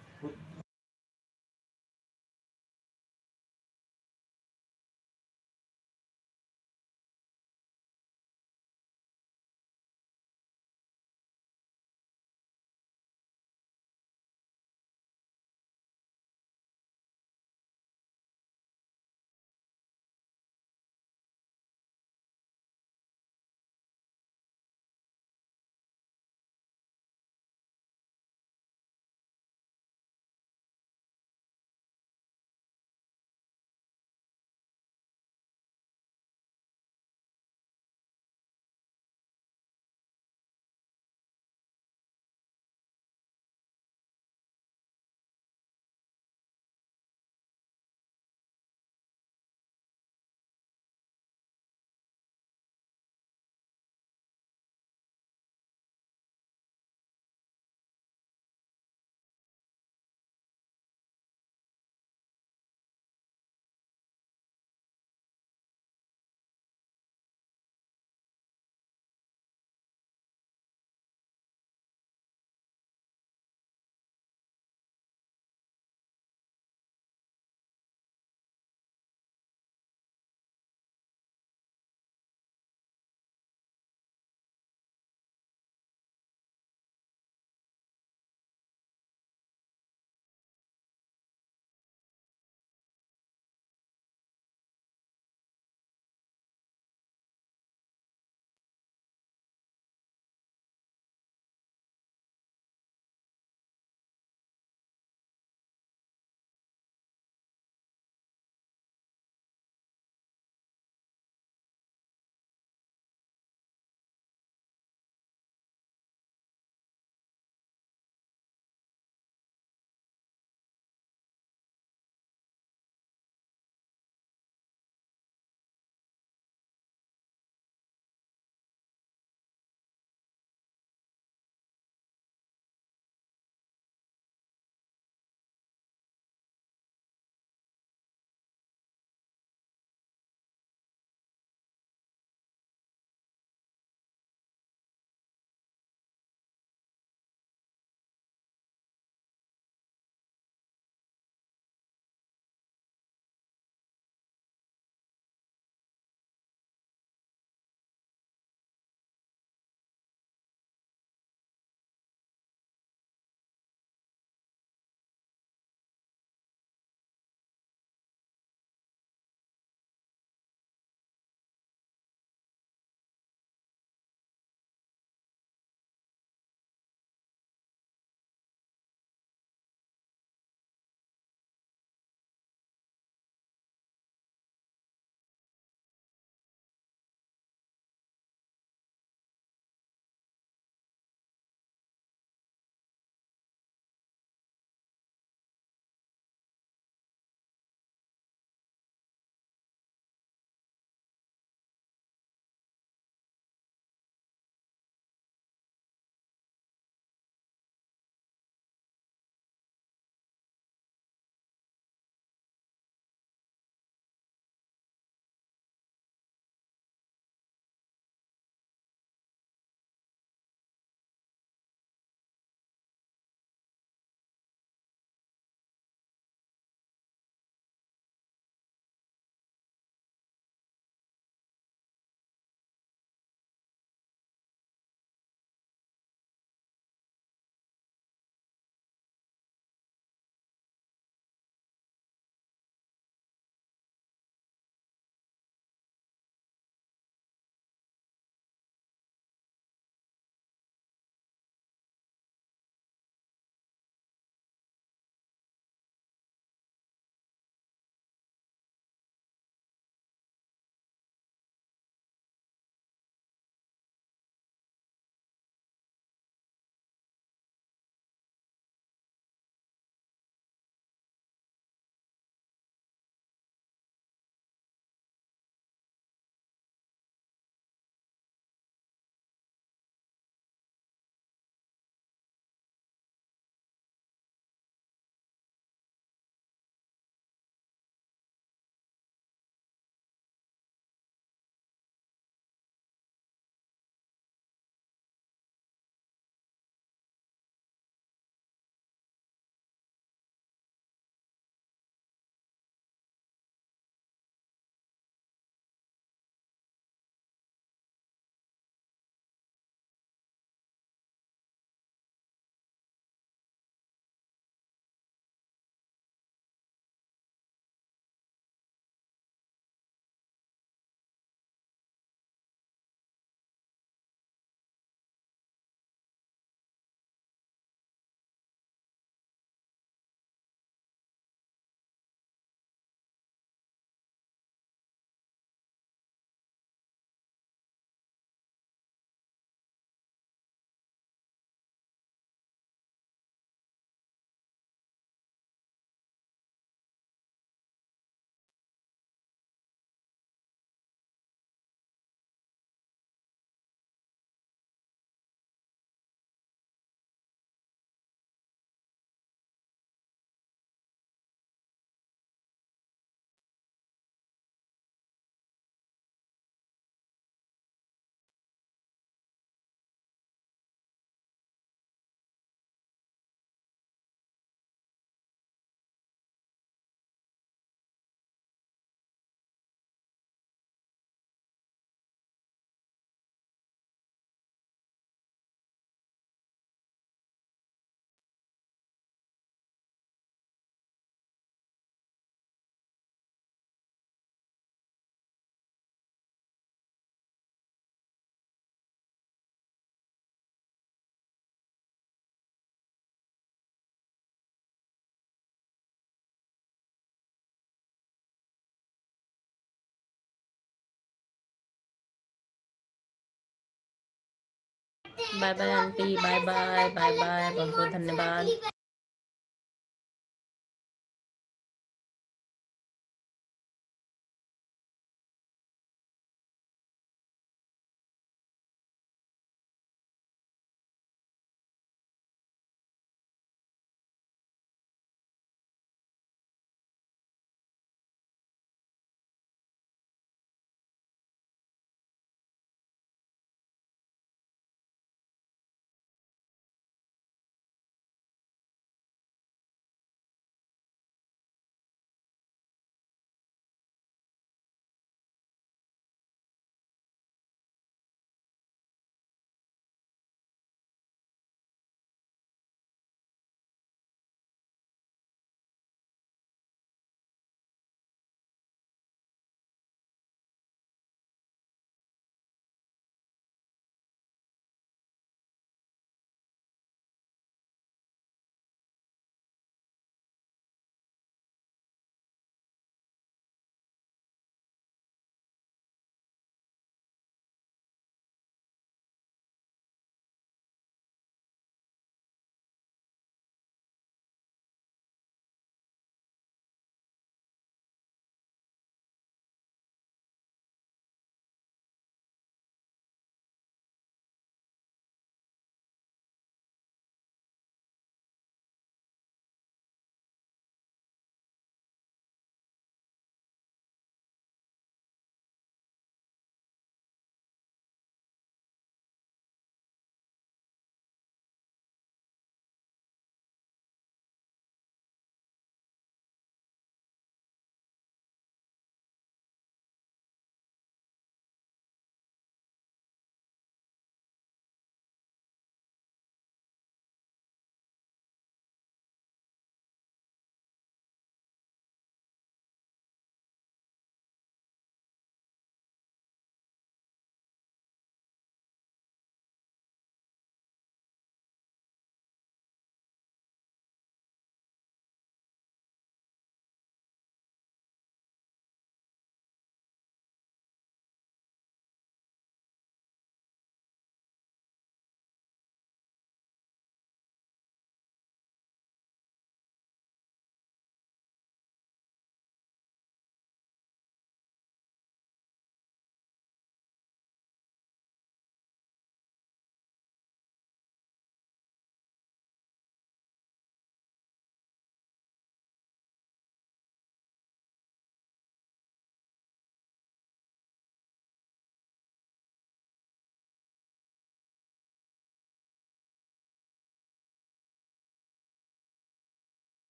Bye bye aunty, bye bye bye bye, बहुत बहुत धन्यवाद।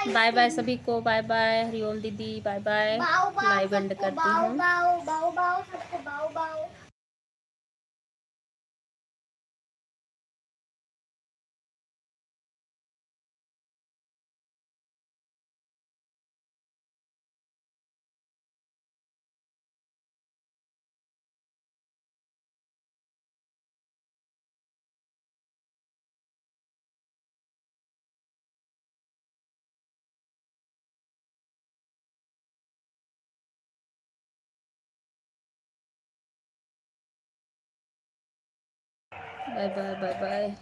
बाय बाय सभी को, बाय बाय हरिओम दीदी, बाय बाय। बाओ बाओ लाइव एंड सबको, करती बाओ हूँ। बाओ बाओ बाओ सबको, बाओ बाओ। Bye bye bye bye.